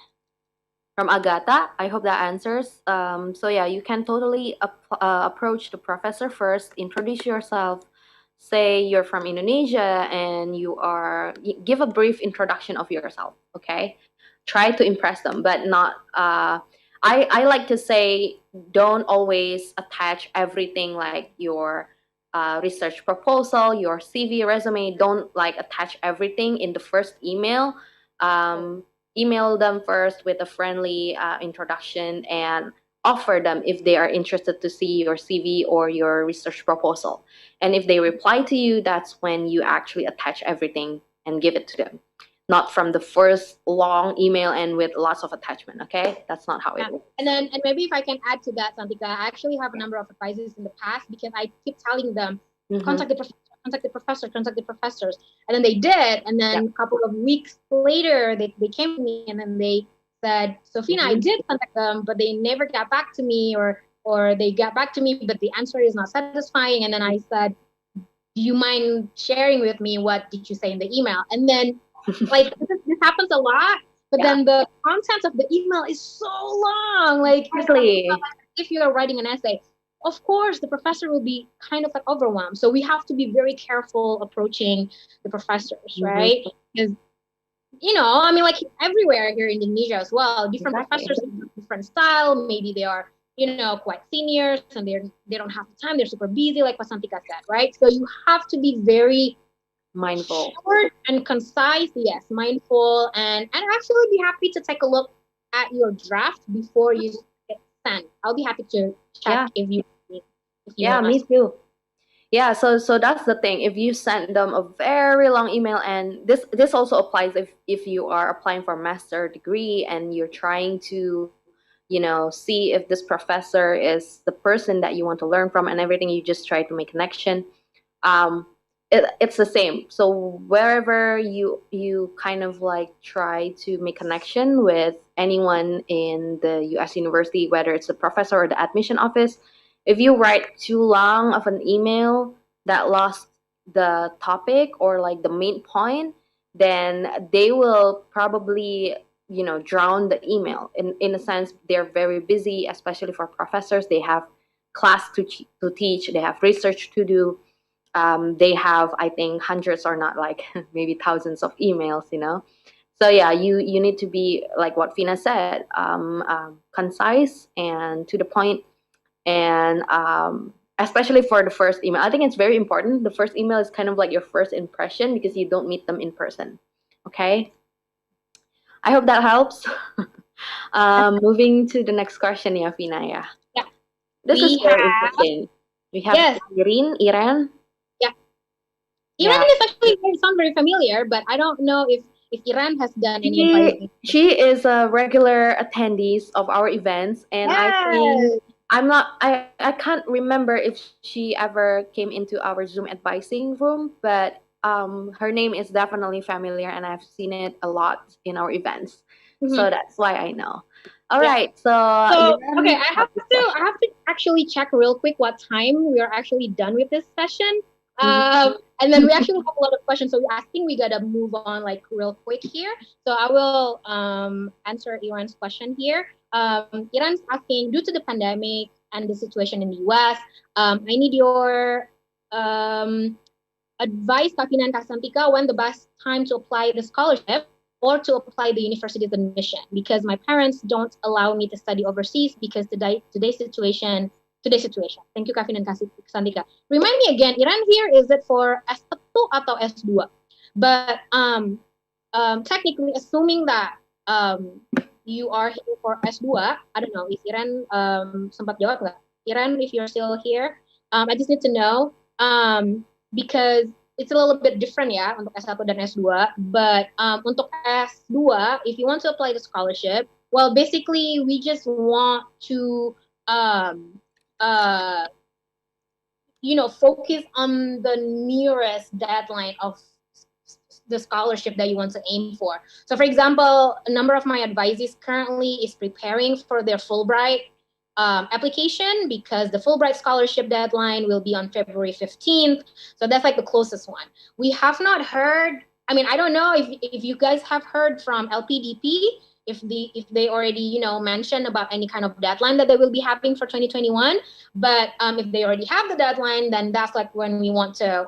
from Agata, I hope that answers. So yeah, you can totally approach the professor first, introduce yourself, say you're from Indonesia, and give a brief introduction of yourself. Okay, try to impress them, but not I like to say, don't always attach everything like your research proposal, your CV, resume. Don't like attach everything in the first email. Email them first with a friendly introduction and offer them if they are interested to see your CV or your research proposal. And if they reply to you, that's when you actually attach everything and give it to them. Not from the first long email and with lots of attachment. Okay, that's not how it works. And maybe if I can add to that, Santika, I actually have a number of advisors in the past because I keep telling them, contact the professor, contact the professor, contact the professors, and then they did. And then a couple of weeks later, they came to me and then they said, Sofina, I did contact them, but they never got back to me, or they got back to me, but the answer is not satisfying. And then I said, do you mind sharing with me what did you say in the email? And then like this happens a lot, but then the content of the email is so long. Like exactly. If you are writing an essay, of course the professor will be kind of like overwhelmed. So we have to be very careful approaching the professors, right? Because I mean, like everywhere here in Indonesia as well, different professors have different style. Maybe they are quite seniors and they don't have the time. They're super busy, like what Santika said, right? So you have to be very mindful, short and concise. Yes, mindful, and actually be happy to take a look at your draft before you get sent. I'll be happy to check if you me too. Yeah, so that's the thing. If you send them a very long email, and this also applies if you are applying for a master degree and you're trying to see if this professor is the person that you want to learn from and everything, you just try to make connection. It's the same. So wherever you kind of like try to make connection with anyone in the US university, whether it's the professor or the admission office, if you write too long of an email that lost the topic or like the main point, then they will probably drown the email. In a sense, they're very busy, especially for professors. They have class to teach, they have research to do. They have, I think, hundreds or not like maybe thousands of emails, So yeah, you need to be like what Fina said, concise and to the point, and especially for the first email. I think it's very important. The first email is kind of like your first impression because you don't meet them in person. Okay, I hope that helps. Moving to the next question, yeah, Fina. Yeah. This is very interesting. We have Iran. Iran is actually sound very familiar, but I don't know if Iran has done any. She is a regular attendee of our events, and I think I can't remember if she ever came into our Zoom advising room, but her name is definitely familiar, and I've seen it a lot in our events. So Mhm. that's why I know. All Yeah. right, so So, okay, Iran have this I question. have to actually check real quick what time we are actually done with this session. Mhm. And then we actually have a lot of questions, so I think we gotta move on like real quick here. So I will answer Iran's question here. Iran's asking, due to the pandemic and the situation in the US, I need your advise Kakina and Kasantika when the best time to apply the scholarship or to apply the university's admission, because my parents don't allow me to study overseas because today's situation. Thank you, Kavin and Kasantika. Remind me again, Iran here, is it for S1 atau S2? But technically, assuming that you are here for S2, I don't know if Iran sempat jawab nggak? Iran, if you're still here, I just need to know because it's a little bit different ya untuk S1 dan S2. But untuk S2, if you want to apply the scholarship, well, basically we just want to um, uh, focus on the nearest deadline of the scholarship that you want to aim for. So, for example, a number of my advisees currently is preparing for their Fulbright application because the Fulbright scholarship deadline will be on February 15th. So that's like the closest one. We have not heard, I mean, I don't know if you guys have heard from LPDP, if they already mentioned about any kind of deadline that they will be having for 2021. But if they already have the deadline, then that's like when we want to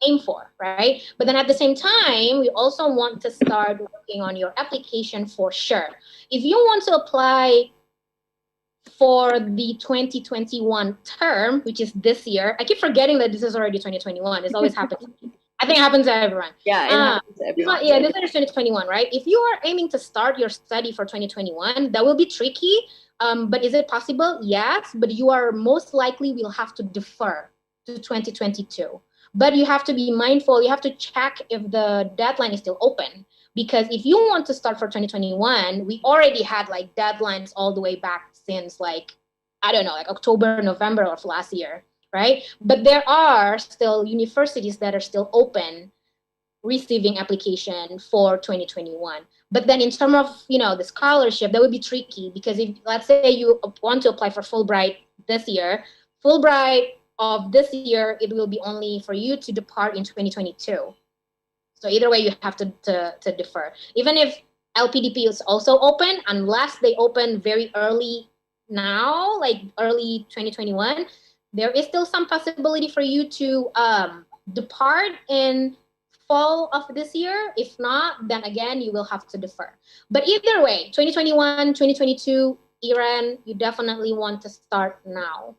aim for, right? But then at the same time, we also want to start working on your application for sure. If you want to apply for the 2021 term, which is this year, I keep forgetting that this is already 2021. This always happens to me. I think it happens to everyone. Yeah, it happens to everyone. Yeah, this is 2021, right? If you are aiming to start your study for 2021, that will be tricky. But is it possible? Yes, but you are most likely will have to defer to 2022. But you have to be mindful. You have to check if the deadline is still open. Because if you want to start for 2021, we already had like deadlines all the way back since like, I don't know, like October, November of last year, right? But there are still universities that are still open receiving application for 2021. But then in terms of, the scholarship, that would be tricky because if, let's say you want to apply for Fulbright this year, Fulbright of this year, it will be only for you to depart in 2022. So either way, you have to defer. Even if LPDP is also open, unless they open very early now, like early 2021, there is still some possibility for you to depart in fall of this year. If not, then again, you will have to defer. But either way, 2021, 2022, Iran, you definitely want to start now.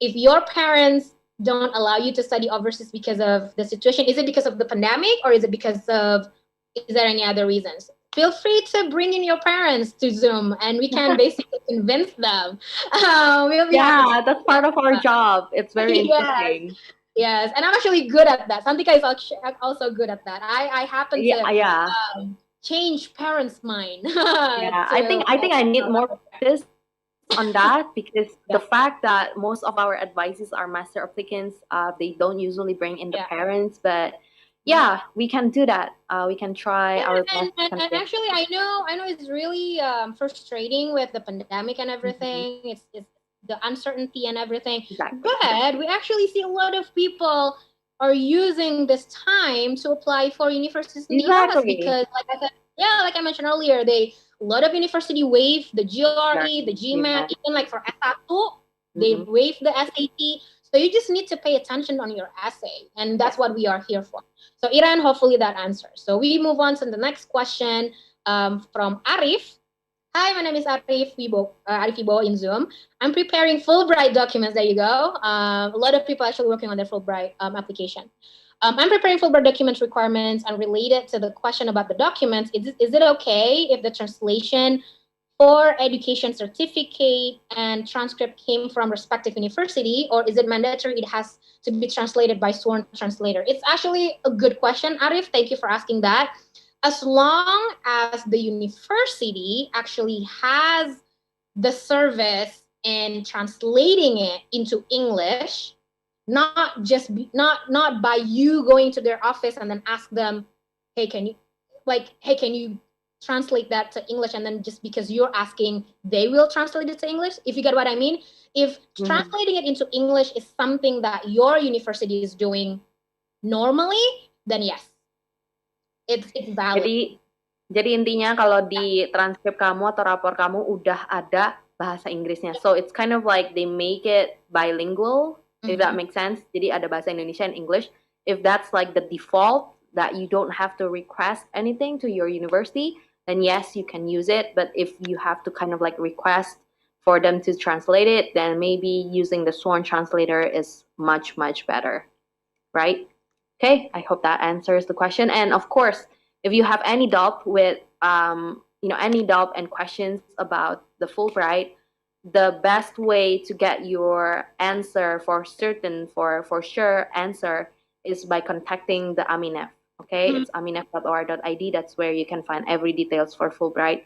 If your parents don't allow you to study overseas because of the situation, is it because of the pandemic or is it because of, is there any other reasons? Feel free to bring in your parents to Zoom and we can basically convince them. We'll be happy Yeah, to that's part of our job. It's very yes, interesting. yes. And I'm actually good at that. Santika is also good at that. I happen to Yeah, yeah, change parents' mind yeah. to I think I need more practice on that because the yeah, fact that most of our advices are master applicants, they don't usually bring in the yeah. parents, but yeah, we can do that. We can try Yeah, our and, best to and convince. actually, I know it's really frustrating with the pandemic and Mhm. everything. It's the uncertainty and everything. Exactly. But we actually see a lot of people are using this time to apply for universities in the US Exactly. because, like I said, yeah, like I mentioned earlier, a lot of university waive the GRE, the Exactly. GMAT, Yeah. even like for S1, they Hmm. waive the SAT. So you just need to pay attention on your essay, and that's Yes. what we are here for. So Iran, hopefully that answers. So we move on to the next question from Arif. Hi, my name is Arif Ibo in Zoom. I'm preparing Fulbright documents. There you go. A lot of people actually working on their Fulbright application. I'm preparing Fulbright documents requirements and related to the question about the documents. Is it okay if the translation for education certificate and transcript came from respective university, or is it mandatory it has to be translated by sworn translator? It's actually a good question, Arif. Thank you for asking that. As long as the university actually has the service in translating it into English, not just not by you going to their office and then ask them, hey, can you translate that to English, and then just because you're asking, they will translate it to English, if you get what I mean. If translating it into English is something that your university is doing normally, then yes, it's valid. Jadi intinya kalau di transkrip kamu atau rapor kamu udah ada bahasa Inggrisnya. So it's kind of like they make it bilingual, if that makes sense. Jadi ada bahasa Indonesia and English. If that's like the default, that you don't have to request anything to your university, then yes, you can use it. But if you have to kind of like request for them to translate it, then maybe using the sworn translator is much, much better, right? Okay, I hope that answers the question. And of course, if you have any doubt with, any doubt and questions about the Fulbright, the best way to get your answer for sure answer is by contacting the Aminef. Okay, it's aminef.or.id. That's where you can find every details for Fulbright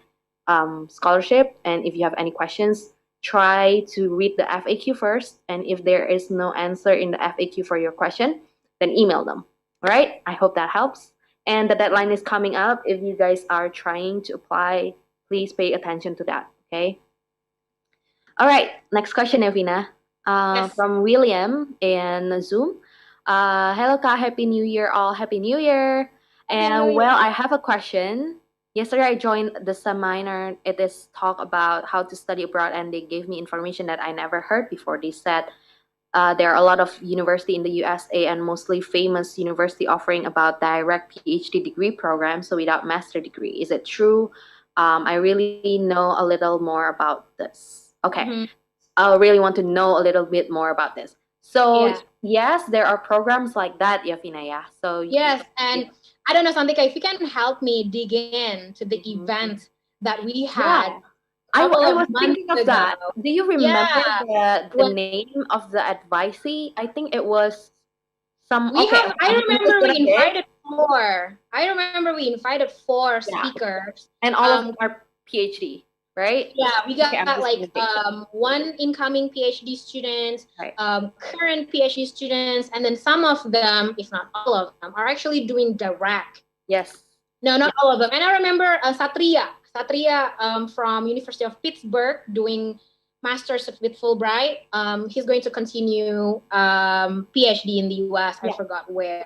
scholarship. And if you have any questions, try to read the FAQ first. And if there is no answer in the FAQ for your question, then email them. All right, I hope that helps. And the deadline is coming up. If you guys are trying to apply, please pay attention to that, okay? All right, next question, Evina. Yes. From William in Zoom. Hello, Ka, Happy New Year, all. Happy New Year. And well, I have a question. Yesterday, I joined the seminar. It is talk about how to study abroad, and they gave me information that I never heard before. They said there are a lot of university in the USA and mostly famous university offering about direct PhD degree programs, so without master degree. Is it true? I really know a little more about this. Okay, I really want to know a little bit more about this. So yes, there are programs like that, Yafina. Yeah. So yes, and I don't know, Santika, if you can help me dig in to the event that we had. I was thinking of that. Do you remember the name of the advisee? I think it was some. I remember we invited four. I remember we invited four speakers, and all of them are PhD, right? Yeah, we got one incoming PhD student, current PhD students, and then some of them, if not all of them, are actually doing direct. Yes. No, not all of them. And I remember Satria from University of Pittsburgh doing master's with Fulbright. He's going to continue PhD in the US. I forgot where.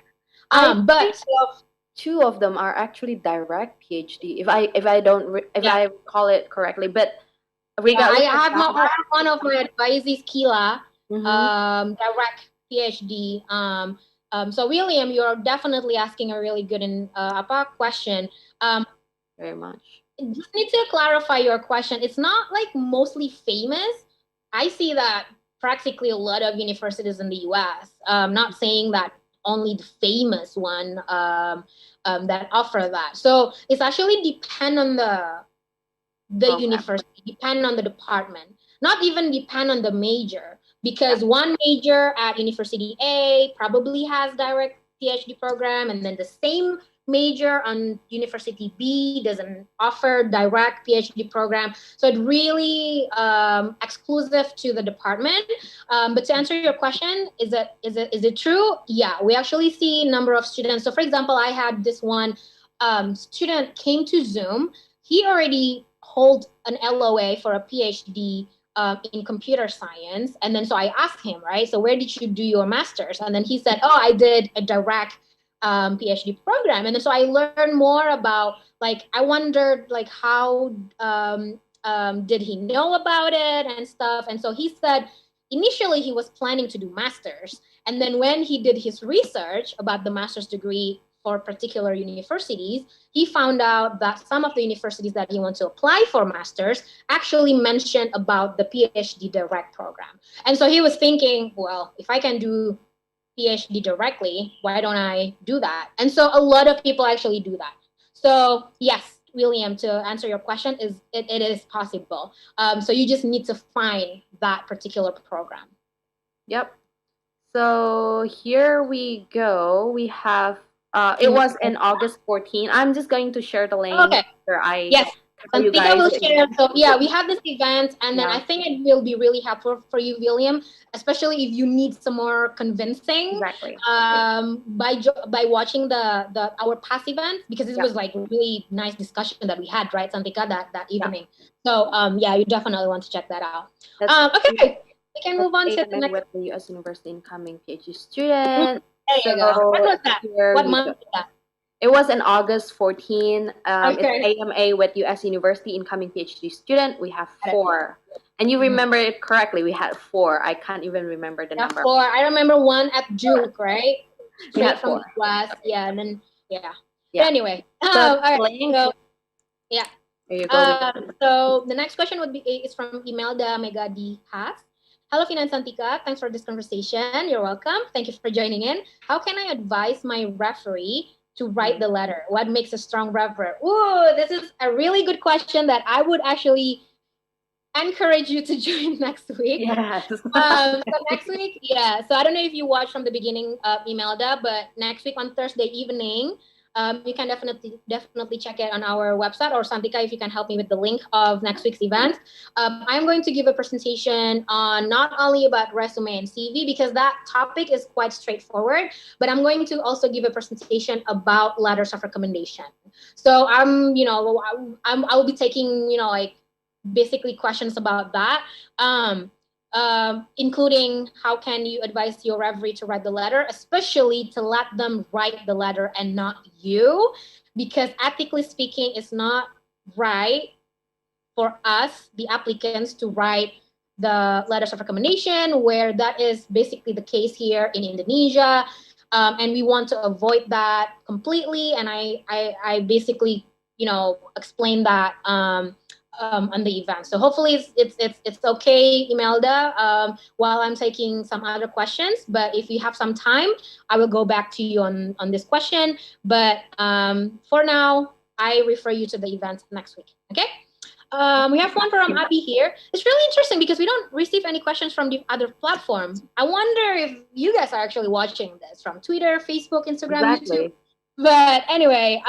But two of them are actually direct PhD, if I recall it correctly. But I have one of my advisees, Kila, direct PhD. So William, you're definitely asking a really good question. Very much. Just need to clarify your question. It's not like mostly famous. I see that practically a lot of universities in the US. Not saying that only the famous one that offer that. So it's actually depend on the university, depend on the department, not even depend on the major, because one major at University A probably has direct PhD program, and then the same major on University B doesn't offer direct PhD program. So it really exclusive to the department. But to answer your question, is it true? Yeah, we actually see a number of students. So for example, I had this one student came to Zoom. He already holds an LOA for a PhD in computer science. And then so I asked him, right, so where did you do your master's? And then he said, oh, I did a direct PhD program. And then so I learned more about, like, I wondered, like, how did he know about it and stuff. And so he said initially he was planning to do master's, and then when he did his research about the master's degree for particular universities, he found out that some of the universities that he wants to apply for master's actually mentioned about the PhD direct program. And so he was thinking, well, if I can do PhD directly, why don't I do that? And so a lot of people actually do that. So yes, William, to answer your question, it is possible. So you just need to find that particular program. Yep. So here we go. We have it was in August 14. I'm just going to share the link. Okay. After I tell you Santika guys. will share. So yeah, we have this event, and then Yeah. I think it will be really helpful for you, William, especially if you need some more convincing Exactly. by watching the our past event, because it Yeah. was like really nice discussion that we had, right, Santika, that Yeah. evening. So yeah, you definitely want to check that out. That's Okay, we can that's move on to the AMA next. with the U.S. University incoming PhD student. There you go. When So was that? here What you month go. was that? It was in August 14. It's Okay. AMA with U.S. University incoming PhD student. We have Got it. 4. And you remember it correctly. We had 4. I can't even remember the Yeah, number. 4. I remember one at Duke, right? We had Straight from 4. the US. Yeah, and then yeah. Yeah. But anyway, So all right. link. So yeah. There you go. So the next question would be is from Imelda Megadi Haas. Hello, Finance Antica. Thanks for this conversation. You're welcome. Thank you for joining in. How can I advise my referee to write the letter? What makes a strong referee? Ooh, this is a really good question that I would actually encourage you to join next week. Yes. So next week, yeah. So I don't know if you watched from the beginning, Imelda, but next week on Thursday evening, you can definitely check it on our website, or Santika, if you can help me with the link of next week's event. I'm going to give a presentation on not only about resume and CV, because that topic is quite straightforward, but I'm going to also give a presentation about letters of recommendation. So I'll be taking, like basically questions about that. Including how can you advise your referee to write the letter, especially to let them write the letter and not you, because ethically speaking, it's not right for us, the applicants, to write the letters of recommendation, where that is basically the case here in Indonesia. And we want to avoid that completely. And I basically, explain that on the event. So hopefully it's okay, Imelda, while I'm taking some other questions. But if you have some time, I will go back to you on this question. But for now, I refer you to the event next week. Okay. We have one from Abby here. It's really interesting because we don't receive any questions from the other platform. I wonder if you guys are actually watching this from Twitter, Facebook, Instagram, Exactly. YouTube. But anyway,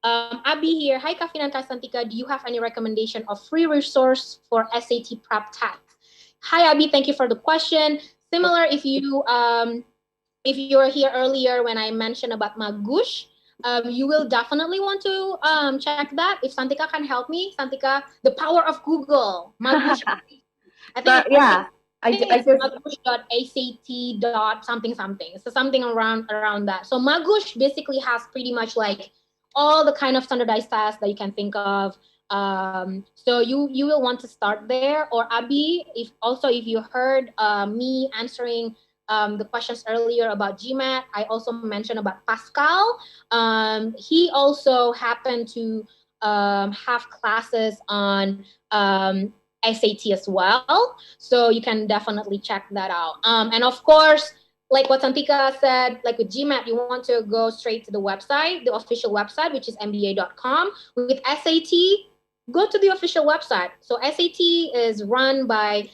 Abby here. Hi, Kafin and Kasantika. Do you have any recommendation of free resource for SAT prep test? Hi, Abby. Thank you for the question. Similar, if you were here earlier when I mentioned about Magush, you will definitely want to check that. If Santika can help me, Santika, the power of Google, Magush. I think yeah. I it's just magush.act. something. So something around that. So Magush basically has pretty much like all the kind of standardized tasks that you can think of. So you will want to start there. Or Abby, if you heard me answering the questions earlier about GMAT, I also mentioned about Pascal. He also happened to have classes on SAT as well. So you can definitely check that out. And of course, like what Santika said, like with GMAT, you want to go straight to the website, the official website, which is mba.com. With SAT, go to the official website. So SAT is run by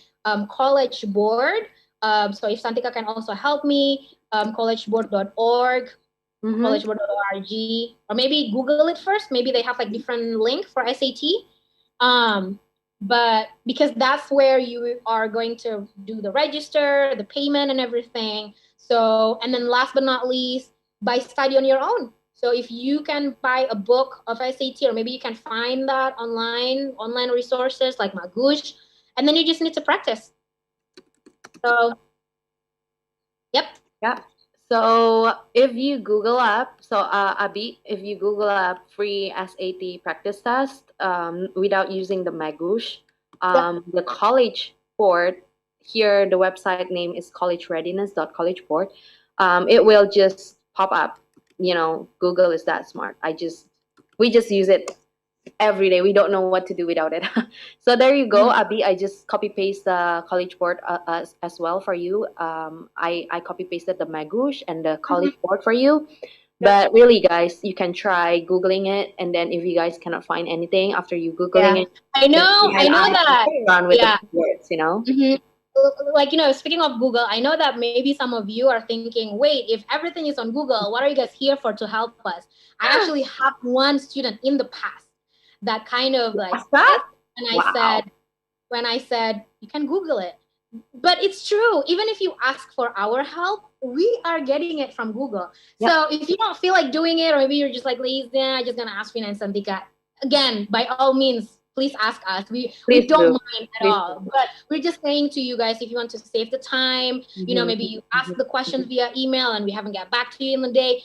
College Board. So if Santika can also help me, collegeboard.org, collegeboard.org, or maybe Google it first. Maybe they have like different link for SAT. But because that's where you are going to do the register, the payment and everything. So, and then last but not least, buy study on your own. So if you can buy a book of SAT, or maybe you can find that online resources like Magush, and then you just need to practice. So, yep. Yeah. So if you Google up, Abi, if you Google up free SAT practice test without using the Magush, the college board, here the website name is collegereadiness.collegeboard. It will just pop up. Google is that smart. We just use it every day. We don't know what to do without it. So there you go, Abi. I just copy paste the college board as well for you. I copy pasted the Magush and the college board for you. But really, guys, you can try Googling it, and then if you guys cannot find anything after you Googling it, I know that. Run with the words, Like, speaking of Google, I know that maybe some of you are thinking, wait, if everything is on Google, what are you guys here for to help us? I actually have one student in the past that kind of like What's that? and Wow. when I said you can Google it. But it's true. Even if you ask for our help, we are getting it from Google. Yep. So if you don't feel like doing it, or maybe you're just like lazy, I'm just gonna ask Fina and Santika. Again, by all means, please ask us. We Please don't do. mind at Please all. But we're just saying to you guys, if you want to save the time, you know, Mhm. maybe you ask the questions via email and we haven't got back to you in the day.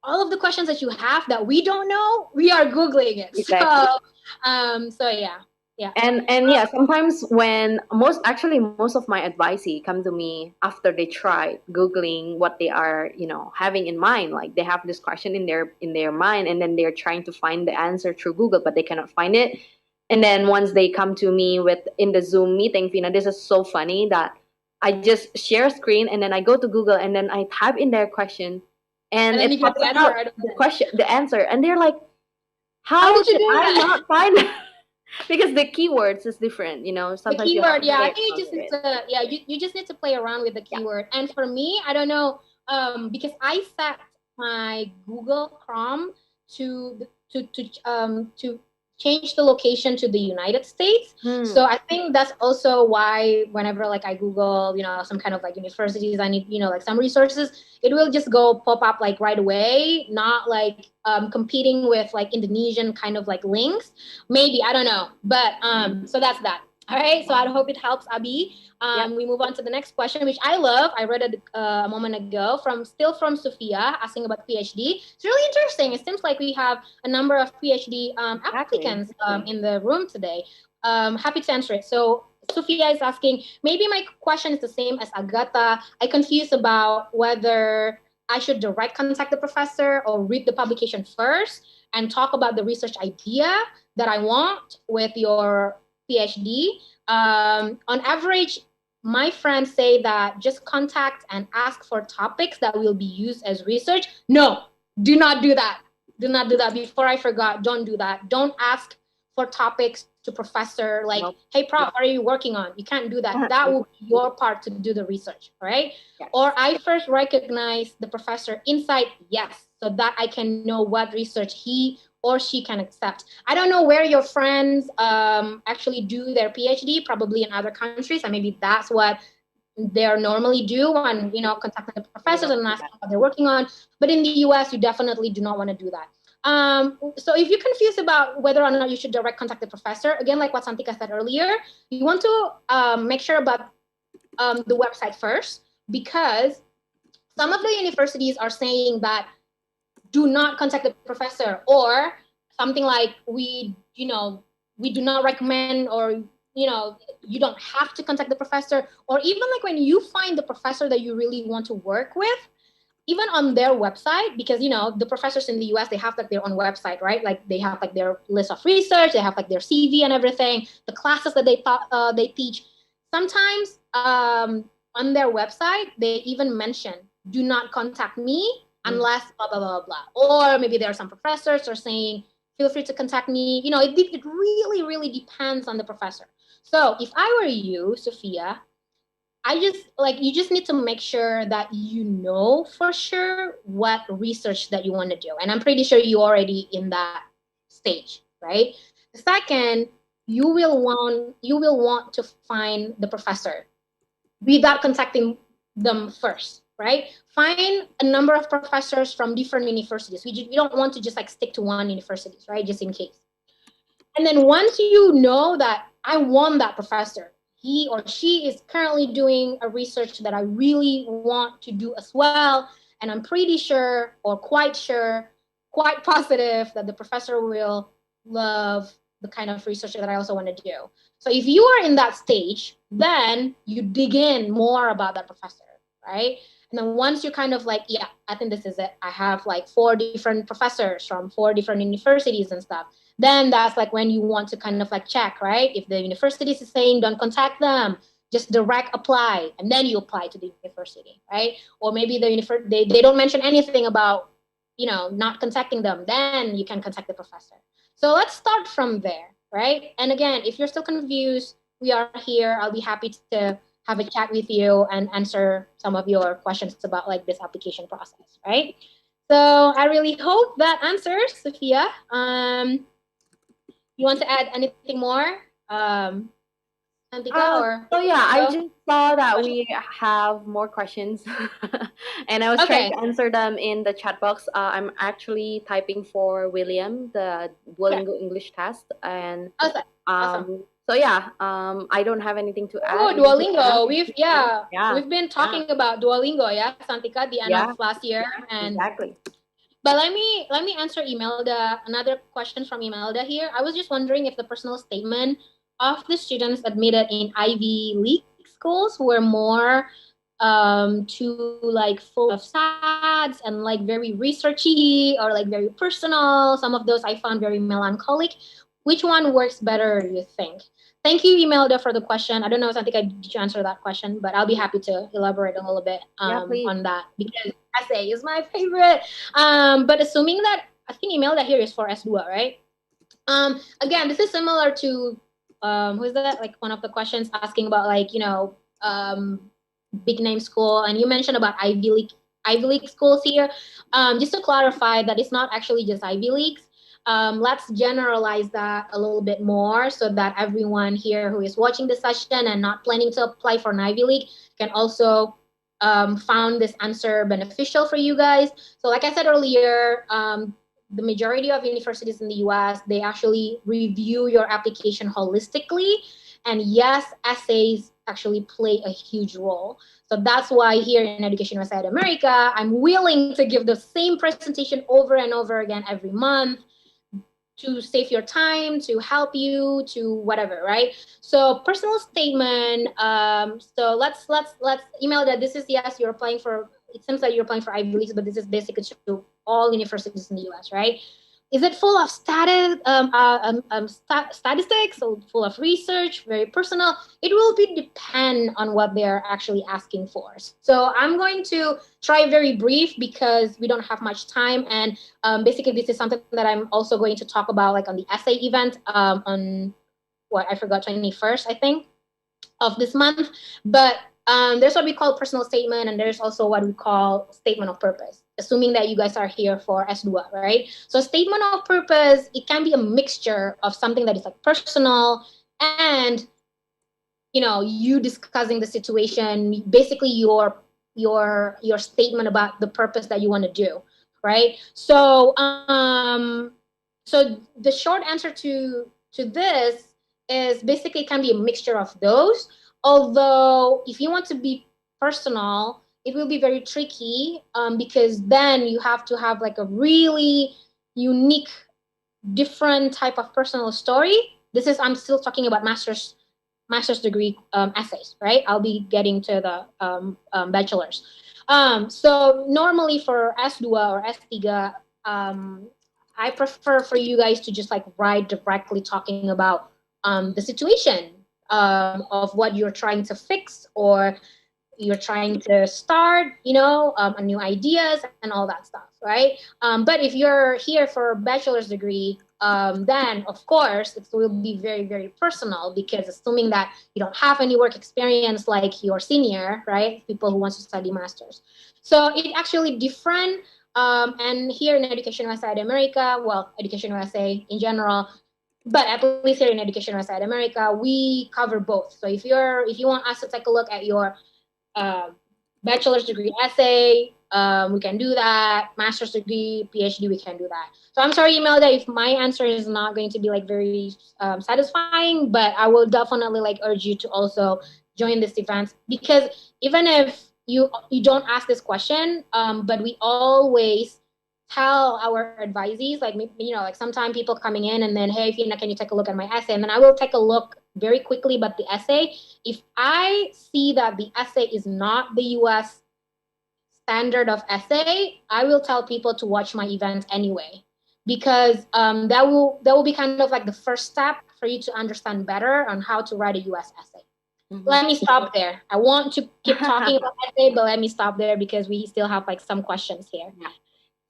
All of the questions that you have that we don't know, we are Googling it. Exactly. So yeah. Yeah. And yeah, sometimes when most of my advisee come to me after they try googling what they are, having in mind. Like they have this question in their mind, and then they're trying to find the answer through Google, but they cannot find it. And then once they come to me with in the Zoom meeting, Fina, this is so funny that I just share a screen and then I go to Google and then I type in their question, and And then it you get pops the answer out out of the it. question, the answer, and they're like, How how did you did do I that? not find it? Because the keywords is different, The sometimes you have keyword, to yeah, I play think you around just with need it. to, yeah, you just need to play around with the Yeah. keyword. And for me, I don't know, because I set my Google Chrome to change the location to the United States. So I think that's also why whenever like I Google, some kind of like universities, I need, like some resources, it will just go pop up like right away, not like competing with like Indonesian kind of like links. Maybe, I don't know. But so that's that. All right, so I hope it helps, Abi. Yep. We move on to the next question, which I love. I read it a moment ago from Sophia, asking about PhD. It's really interesting. It seems like we have a number of PhD applicants in the room today. Happy to answer it. So Sophia is asking, maybe my question is the same as Agatha. I confused about whether I should direct contact the professor or read the publication first and talk about the research idea that I want with your PhD. On average, my friends say that just contact and ask for topics that will be used as research. No, do not do that. Do not do that. Before I forgot, don't do that. Don't ask for topics to professor like, Nope. hey, prof, what are you working on? You can't do that. That will be your part to do the research, right? Yes. Or I first recognize the professor inside, yes, so that I can know what research he or she can accept. I don't know where your friends actually do their PhD, probably in other countries, and maybe that's what they normally do when contacting the professors and asking what they're working on. But in the US, you definitely do not want to do that. So if you're confused about whether or not you should direct contact the professor, again, like what Santika said earlier, you want to make sure about the website first, because some of the universities are saying that do not contact the professor, or something like we do not recommend, or you don't have to contact the professor. Or even like when you find the professor that you really want to work with, even on their website, because the professors in the US, they have like their own website, right? Like they have like their list of research, they have like their CV and everything, the classes that they teach. Sometimes on their website they even mention, do not contact me unless blah blah blah blah. Or maybe there are some professors are saying, feel free to contact me. It really really depends on the professor. So if I were you, Sophia, you just need to make sure that you know for sure what research that you want to do. And I'm pretty sure you're already in that stage, right? The second, you will want to find the professor without contacting them first, right? Find a number of professors from different universities. We don't want to just like stick to one universities, right? Just in case. And then once you know that I want that professor, he or she is currently doing a research that I really want to do as well, and I'm pretty sure, or quite sure, quite positive that the professor will love the kind of research that I also want to do. So if you are in that stage, then you dig in more about that professor, right? And then once you're kind of like, yeah, I think this is it. I have like 4 different professors from 4 different universities and stuff. Then that's like when you want to kind of like check, right? If the university is saying don't contact them, just direct apply, and then you apply to the university, right? Or maybe they don't mention anything about not contacting them, then you can contact the professor. So let's start from there, right? And again, if you're still confused, we are here. I'll be happy to have a chat with you and answer some of your questions about like this application process, right? So I really hope that answers, Sophia. You want to add anything more, Santika, or So yeah, I go? just saw that we have more questions, and I was trying Okay. to answer them in the chat box. I'm actually typing for William the Okay. Duolingo English test, and Awesome. Awesome. so yeah, I don't have anything to add. Oh, Anything to add? Duolingo. Yeah, We've been talking about Duolingo, yeah, Santika, the end of yeah, last year, and exactly. but let me answer Imelda. Another question from Imelda here. I was just wondering if the personal statement of the students admitted in Ivy League schools were more to like full of sads and like very researchy or like very personal. Some of those I found very melancholic. Which one works better, you think? Thank you, Imelda, for the question. I don't know if I think I did you answer that question, but I'll be happy to elaborate a little bit Yeah, please. on that because essay is my favorite. But assuming that I think Imelda here is for S2, right? Again, this is similar to who is that? Like one of the questions asking about like big name school, and you mentioned about Ivy League schools here. Just to clarify that it's not actually just Ivy Leagues. Let's generalize that a little bit more so that everyone here who is watching the session and not planning to apply for an Ivy League can also found this answer beneficial for you guys. So like I said earlier, the majority of universities in the US, they actually review your application holistically. And yes, essays actually play a huge role. So that's why here in Education USA America, I'm willing to give the same presentation over and over again every month to save your time, to help you, to whatever, right? So personal statement. So let's email that this is yes, you're applying for. It seems like you're applying for Ivy Leagues, but this is basically to all universities in the U.S., right? Is it full of statistics or full of research, very personal? It will be depend on what they're actually asking for. So I'm going to try very brief because we don't have much time. And basically, this is something that I'm also going to talk about like on the essay event on what I forgot, 21st, I think, of this month. But there's what we call personal statement, and there's also what we call statement of purpose, assuming that you guys are here for S2, right? So statement of purpose, it can be a mixture of something that is like personal and you discussing the situation, basically your statement about the purpose that you want to do, right? So the short answer to this is basically can be a mixture of those. Although if you want to be personal, it will be very tricky because then you have to have like a really unique, different type of personal story. This is I'm still talking about master's degree essays, right? I'll be getting to the bachelor's. So normally for S2 or S3, I prefer for you guys to just like write directly talking about the situation of what you're trying to fix or you're trying to start, a new ideas and all that stuff, right? But if you're here for a bachelor's degree, then of course it will be very, very personal because assuming that you don't have any work experience like your senior, right? People who want to study masters. So it actually different. And here in Education USA America, well, Education USA in general, but at least here in Education USA America, we cover both. So if you want us to take a look at your uh, bachelor's degree essay, we can do that. Master's degree, PhD, we can do that. So I'm sorry, Imelda, if my answer is not going to be like very satisfying, but I will definitely like urge you to also join this event because even if you don't ask this question, but we always tell our advisees, like like sometimes people coming in and then, hey, Fina, can you take a look at my essay? And then I will take a look very quickly, but the essay, if I see that the essay is not the US standard of essay, I will tell people to watch my event anyway, because that will be kind of like the first step for you to understand better on how to write a US essay. Mhm. Let me stop there. I want to keep talking about essay, but let me stop there because we still have like some questions here.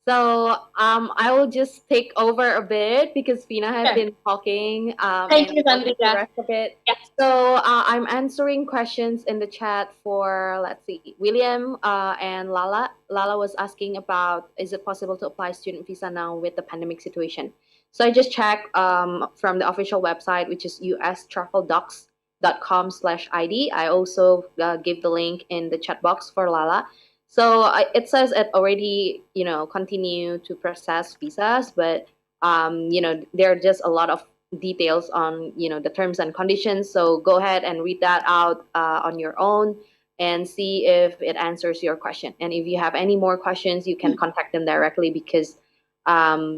So I will just take over a bit because Fina has Sure. been talking Thank and you, I'll take the Sandrika. rest of it. Yeah. So I'm answering questions in the chat for, let's see, William and Lala. Lala was asking about, is it possible to apply student visa now with the pandemic situation? So I just checked from the official website, which is ustraveldocs.com/ID. I also give the link in the chat box for Lala. So it says it already, continue to process visas, but there are just a lot of details on, the terms and conditions. So go ahead and read that out on your own and see if it answers your question. And if you have any more questions, you can contact them directly, because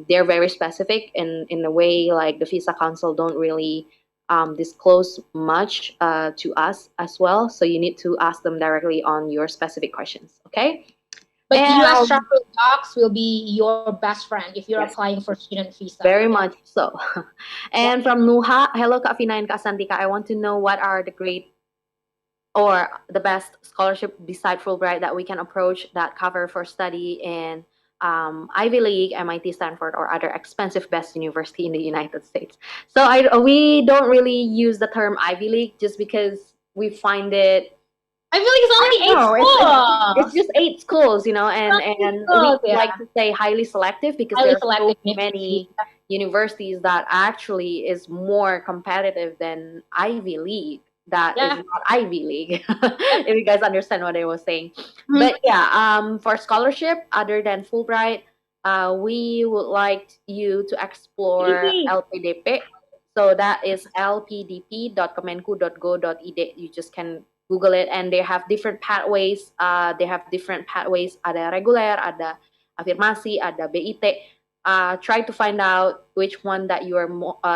they're very specific in the way, like the visa council don't really disclose much to us as well. So you need to ask them directly on your specific questions. Okay. But And US travel docs will be your best friend if you're Yes. applying for student visa. Very much so. And from Nuha, hello Kak Fina and Kak Santika, I want to know what are the great or the best scholarship beside Fulbright that we can approach that cover for study in Ivy League, MIT, Stanford, or other expensive best university in the United States. So we don't really use the term Ivy League just because we find it. I feel like it's only eight schools. It's just 8 schools, and schools, we like to say highly selective, because Highly there are so selective many universities that actually is more competitive than Ivy League. That is not Ivy League. If you guys understand what I was saying. But yeah, for scholarship other than Fulbright, we would like you to explore LPDP. So that is lpdp.kemenku.go.id. You just can Google it, and they have different pathways. Ada reguler, ada afirmasi, ada BIT. Try to find out which one that you are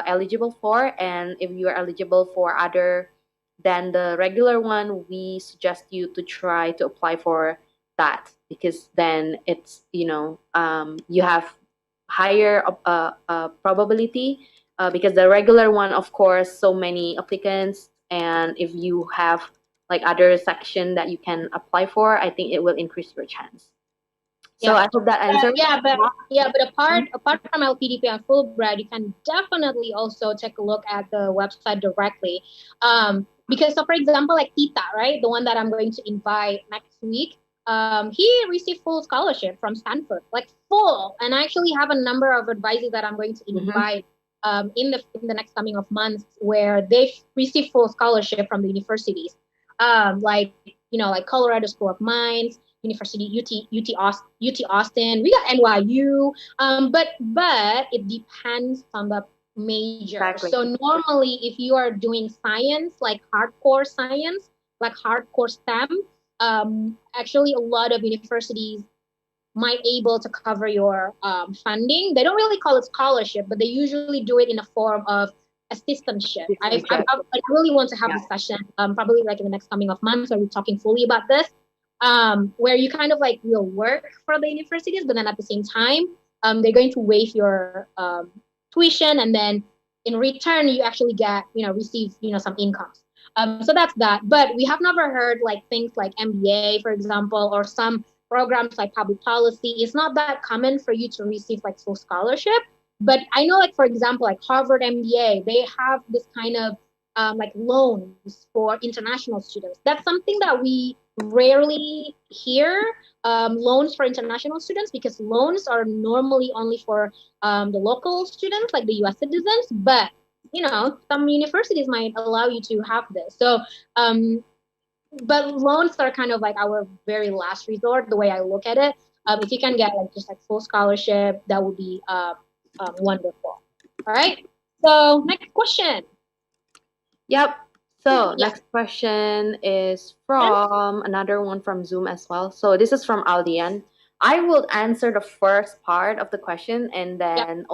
eligible for, and if you are eligible for other than the regular one, we suggest you to try to apply for that, because then it's you have higher probability, because the regular one, of course, so many applicants, and if you have like other section that you can apply for, I think it will increase your chance. So I hope that answers. But apart from LPDP and Fulbright, you can definitely also take a look at the website directly. Because so for example, like Tita, right, the one that I'm going to invite next week, he received full scholarship from Stanford, like full. And I actually have a number of advisors that I'm going to invite in the next coming of months, where they've received full scholarship from the universities, like Colorado School of Mines, University UT Austin. We got NYU, but it depends on the major. Exactly. So normally, if you are doing science, like hardcore science, like hardcore STEM, actually a lot of universities might able to cover your funding. They don't really call it scholarship, but they usually do it in a form of assistantship. I really want to have this session, probably like in the next coming of months, where we're talking fully about this, where you kind of like will work for the universities, but then at the same time, they're going to waive your tuition, and then in return, you actually get, receive, some incomes. So that's that. But we have never heard like things like MBA, for example, or some programs like public policy. It's not that common for you to receive like full scholarship. But I know, like, for example, like Harvard MBA, they have this kind of like loans for international students. That's something that we rarely hear, loans for international students, because loans are normally only for the local students, like the US citizens. But some universities might allow you to have this. So but loans are kind of like our very last resort, the way I look at it. If you can get like just like full scholarship, that would be wonderful. All right. So next question. Yep. So next question is from another one from Zoom as well. So this is from Aldian. I will answer the first part of the question, and then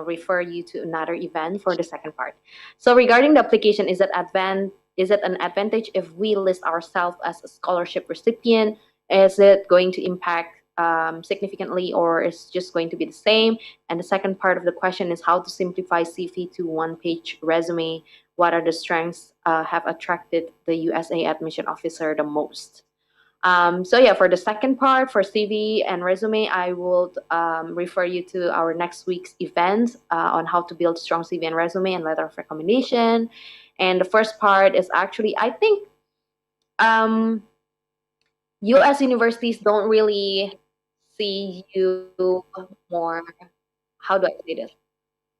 refer you to another event for the second part. So regarding the application, is it an advantage if we list ourselves as a scholarship recipient? Is it going to impact significantly, or is just going to be the same? And the second part of the question is how to simplify CV to one-page resume. What are the strengths have attracted the USA admission officer the most? So yeah, for the second part, for CV and resume, I will refer you to our next week's event on how to build strong CV and resume and letter of recommendation. And the first part is actually, I think, US universities don't really see you more, how do I say this?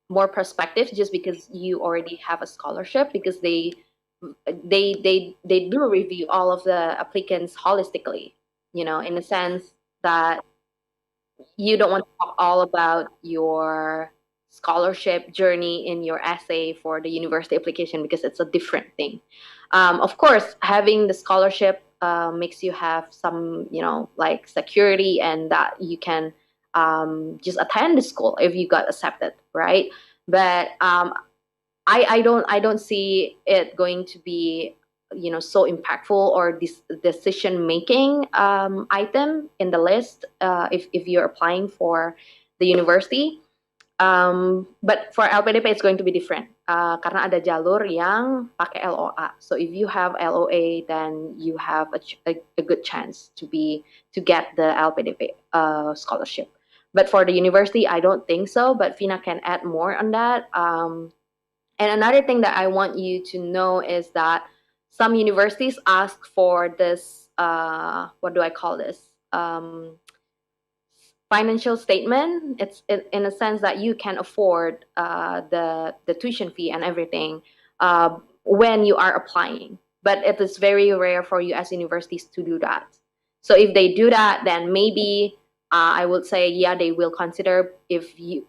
more prospective just because you already have a scholarship, because they do review all of the applicants holistically, in a sense that you don't want to talk all about your scholarship journey in your essay for the university application because it's a different thing. Of course, having the scholarship makes you have some, like security, and that you can just attend the school if you got accepted, right? But I don't see it going to be so impactful or this decision making item in the list if you're applying for the university. But for LPDP it's going to be different karena ada jalur yang pakai LOA. So if you have LOA, then you have a good chance to get the LPDP scholarship. But for the university, I don't think so. But Vina can add more on that. And another thing that I want you to know is that some universities ask for this, what do I call this? Financial statement. It's in a sense that you can afford the tuition fee and everything when you are applying. But it is very rare for US universities to do that. So if they do that, then maybe I would say, yeah, they will consider you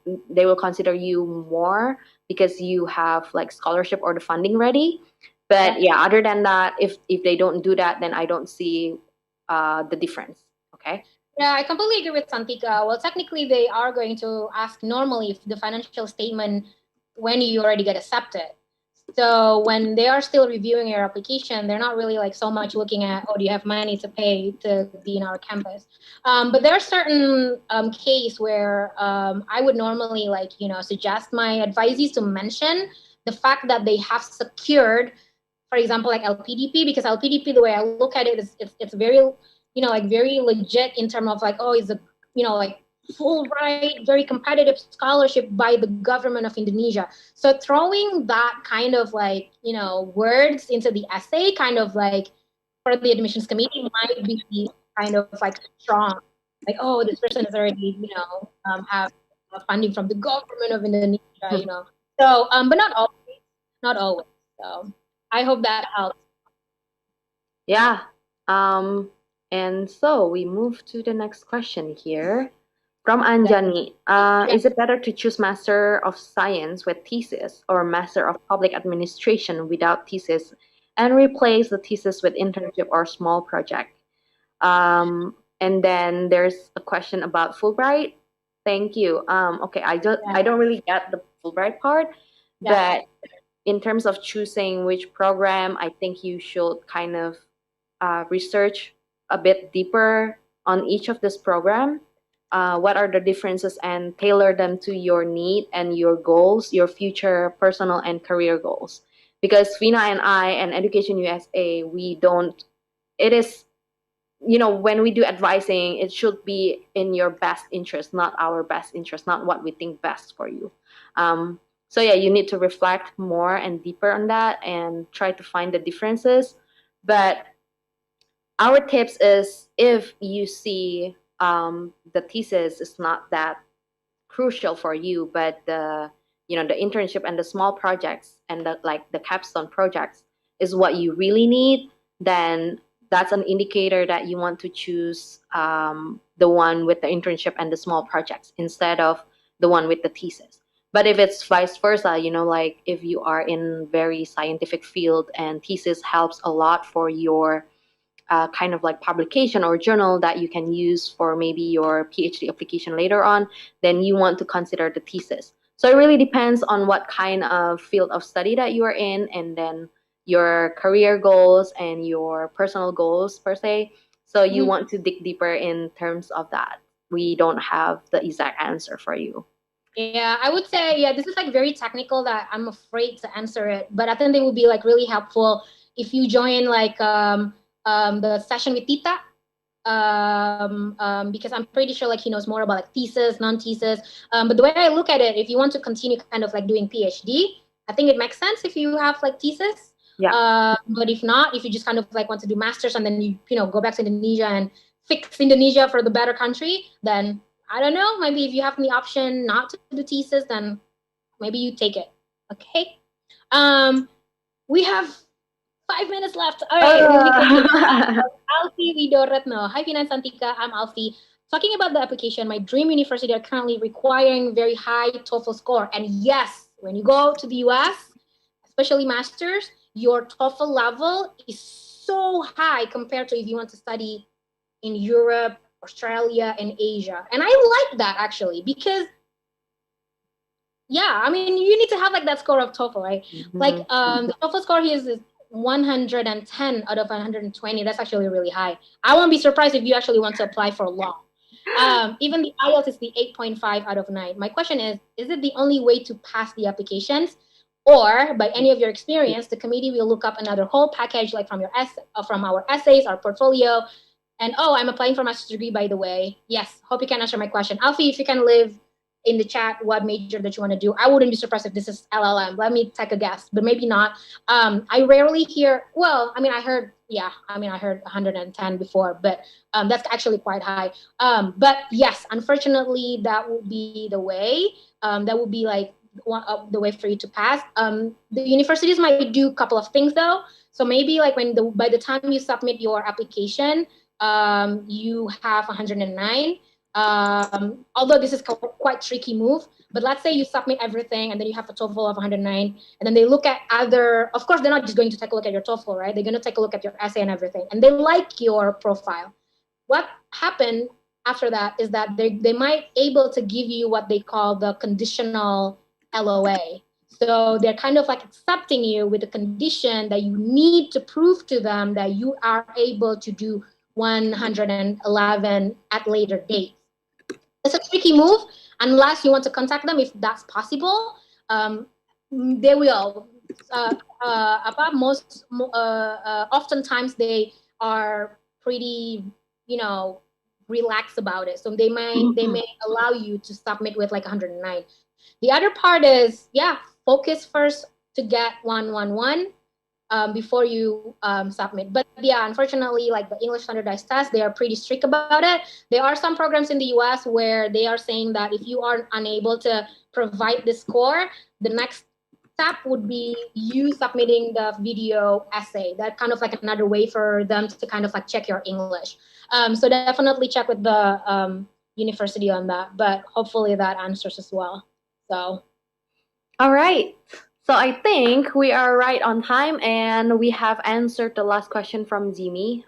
more because you have like scholarship or the funding ready. But yeah, other than that, if they don't do that, then I don't see the difference. Okay. Yeah, I completely agree with Santika. Well, technically, they are going to ask normally the financial statement when you already get accepted. So when they are still reviewing your application, they're not really like so much looking at, oh, do you have money to pay to be in our campus? But there are certain case where I would normally suggest my advisees to mention the fact that they have secured, for example, like LPDP, because LPDP, the way I look at it is it's very, very legit in terms of like, oh, it's a, full ride, very competitive scholarship by the government of Indonesia. So throwing that kind of words into the essay, kind of like for the admissions committee might be kind of like strong. Like, oh, this person is already, have funding from the government of Indonesia, So, but not always, not always. So I hope that helps. Yeah. And so we move to the next question here. From Anjani, is it better to choose Master of Science with thesis or Master of Public Administration without thesis and replace the thesis with internship or small project? And then there's a question about Fulbright. Thank you. Okay, I don't really get the Fulbright part, but in terms of choosing which program, I think you should kind of research a bit deeper on each of this program. What are the differences and tailor them to your need and your goals, your future personal and career goals. Because Vina and I and Education USA, it is, when we do advising, it should be in your best interest, not our best interest, not what we think best for you. So yeah, you need to reflect more and deeper on that and try to find the differences. But our tips is, if you see the thesis is not that crucial for you, but the internship and the small projects and the capstone projects is what you really need, then that's an indicator that you want to choose the one with the internship and the small projects instead of the one with the thesis. But if it's vice versa, like if you are in very scientific field and thesis helps a lot for your kind of like publication or journal that you can use for maybe your PhD application later on, then you want to consider the thesis. So it really depends on what kind of field of study that you are in, and then your career goals and your personal goals per se. So you want to dig deeper in terms of that. We don't have the exact answer for you. Yeah, I would say, this is like very technical that I'm afraid to answer it, but I think it would be like really helpful if you join like the session with Tita, because I'm pretty sure like he knows more about like thesis, non-thesis. But the way I look at it, if you want to continue kind of like doing PhD, I think it makes sense if you have like thesis. Yeah. But if not, if you just kind of like want to do masters and then you go back to Indonesia and fix Indonesia for the better country, then I don't know. Maybe if you have the option not to do thesis, then maybe you take it. Okay. We have 5 minutes left. All right, really quickly. Alfie Widoretno. Hi, Finan Santika. I'm Alfie. Talking about the application, my dream university are currently requiring very high TOEFL score. And yes, when you go to the US, especially masters, your TOEFL level is so high compared to if you want to study in Europe, Australia, and Asia. And I like that actually because yeah, I mean you need to have like that score of TOEFL, right? Like the TOEFL score here is 110 out of 120. That's actually really high. I won't be surprised if you actually want to apply for law. Even the IELTS is the 8.5 out of 9. My question is it the only way to pass the applications? Or by any of your experience, the committee will look up another whole package like from from our essays, our portfolio, and oh, I'm applying for master's degree, by the way. Yes, hope you can answer my question. Alfie, if you can leave in the chat what major that you want to do. I wouldn't be surprised if this is LLM. Let me take a guess, but maybe not. I rarely hear, well, I mean, I heard 110 before, but that's actually quite high. But yes, unfortunately, that would be the way. That would be like the way for you to pass. The universities might do a couple of things though. So maybe like by the time you submit your application, you have 109. Although this is quite tricky move, but let's say you submit everything and then you have a TOEFL of 109, and then they look at other, of course, they're not just going to take a look at your TOEFL, right? They're going to take a look at your essay and everything, and they like your profile. What happened after that is that they might able to give you what they call the conditional LOA. So they're kind of like accepting you with the condition that you need to prove to them that you are able to do 111 at later date. It's a tricky move unless you want to contact them if that's possible. They will. Oftentimes they are pretty, relaxed about it. So they may allow you to submit with like 109. The other part is, focus first to get 111 before you submit. But yeah, unfortunately, like the English standardized test, they are pretty strict about it. There are some programs in the US where they are saying that if you are unable to provide the score, the next step would be you submitting the video essay. That kind of like another way for them to kind of like check your English. So definitely check with the university on that, but hopefully that answers as well. So. All right. So I think we are right on time, and we have answered the last question from Zimi.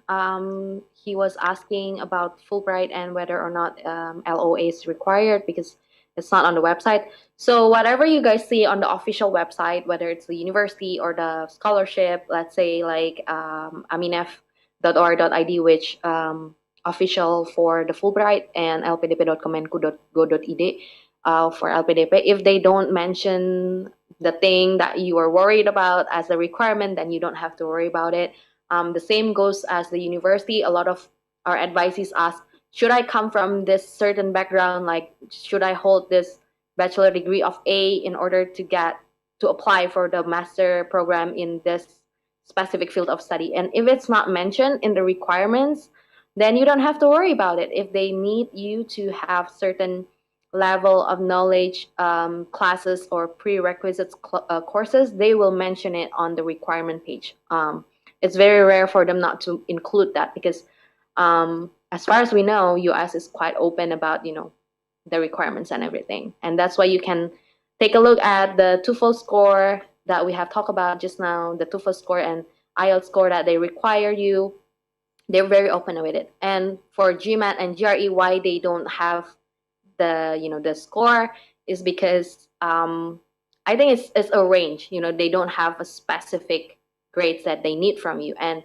He was asking about Fulbright and whether or not LOA is required because it's not on the website. So whatever you guys see on the official website, whether it's the university or the scholarship, let's say like aminef.or.id, which official for the Fulbright, and lpdp.kemenku.go.id for LPDP. If they don't mention the thing that you are worried about as a requirement, then you don't have to worry about it. The same goes as the university. A lot of our advisees ask, should I come from this certain background? Like, should I hold this bachelor degree of A in order to apply for the master program in this specific field of study? And if it's not mentioned in the requirements, then you don't have to worry about it. If they need you to have certain level of knowledge classes or prerequisites courses, they will mention it on the requirement page. It's very rare for them not to include that because as far as we know, US is quite open about the requirements and everything, and that's why you can take a look at the TOEFL score that we have talked about just now, the TOEFL score and IELTS score that they require you. They're very open with it. And for GMAT and GRE, why they don't have the score is because I think it's a range. They don't have a specific grades that they need from you, and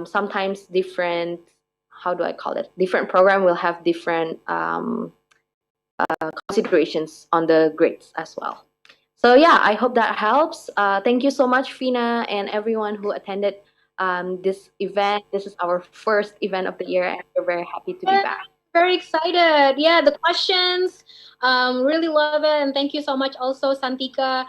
sometimes different, how do I call it, different program will have different considerations on the grades as well. So yeah, I hope that helps. Thank you so much, Fina, and everyone who attended this event. This is our first event of the year, and we're very happy to be back. Very excited. Yeah, the questions, really love it. And thank you so much also, Santika.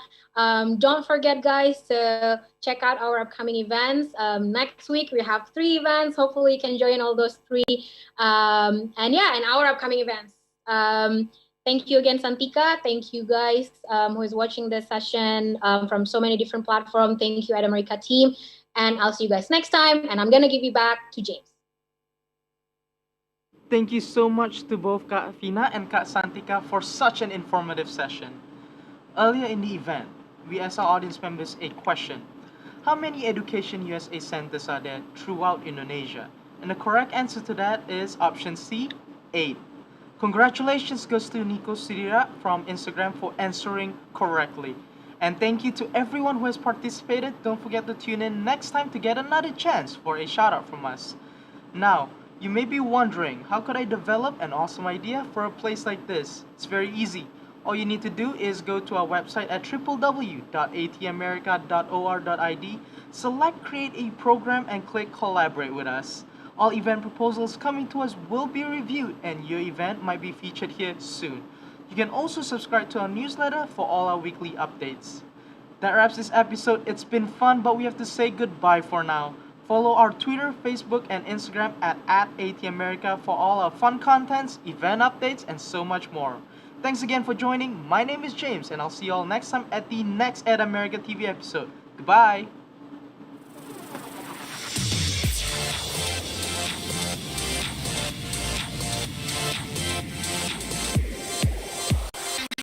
Don't forget, guys, to check out our upcoming events. Next week, we have 3 events. Hopefully, you can join all those 3. And yeah, and our upcoming events. Thank you again, Santika. Thank you guys who is watching this session from so many different platforms. Thank you, EdAmerica team. And I'll see you guys next time. And I'm going to give you back to James. Thank you so much to both Kak Fina and Kak Santika for such an informative session. Earlier in the event, we asked our audience members a question. How many Education USA centers are there throughout Indonesia? And the correct answer to that is option C, 8. Congratulations goes to Nico Sirira from Instagram for answering correctly. And thank you to everyone who has participated. Don't forget to tune in next time to get another chance for a shout out from us. Now, you may be wondering, how could I develop an awesome idea for a place like this? It's very easy. All you need to do is go to our website at www.atamerica.or.id, select create a program and click collaborate with us. All event proposals coming to us will be reviewed and your event might be featured here soon. You can also subscribe to our newsletter for all our weekly updates. That wraps this episode. It's been fun, but we have to say goodbye for now. Follow our Twitter, Facebook, and Instagram at @ATAmerica for all our fun contents, event updates, and so much more. Thanks again for joining. My name is James, and I'll see you all next time at the next EdAmerica TV episode. Goodbye!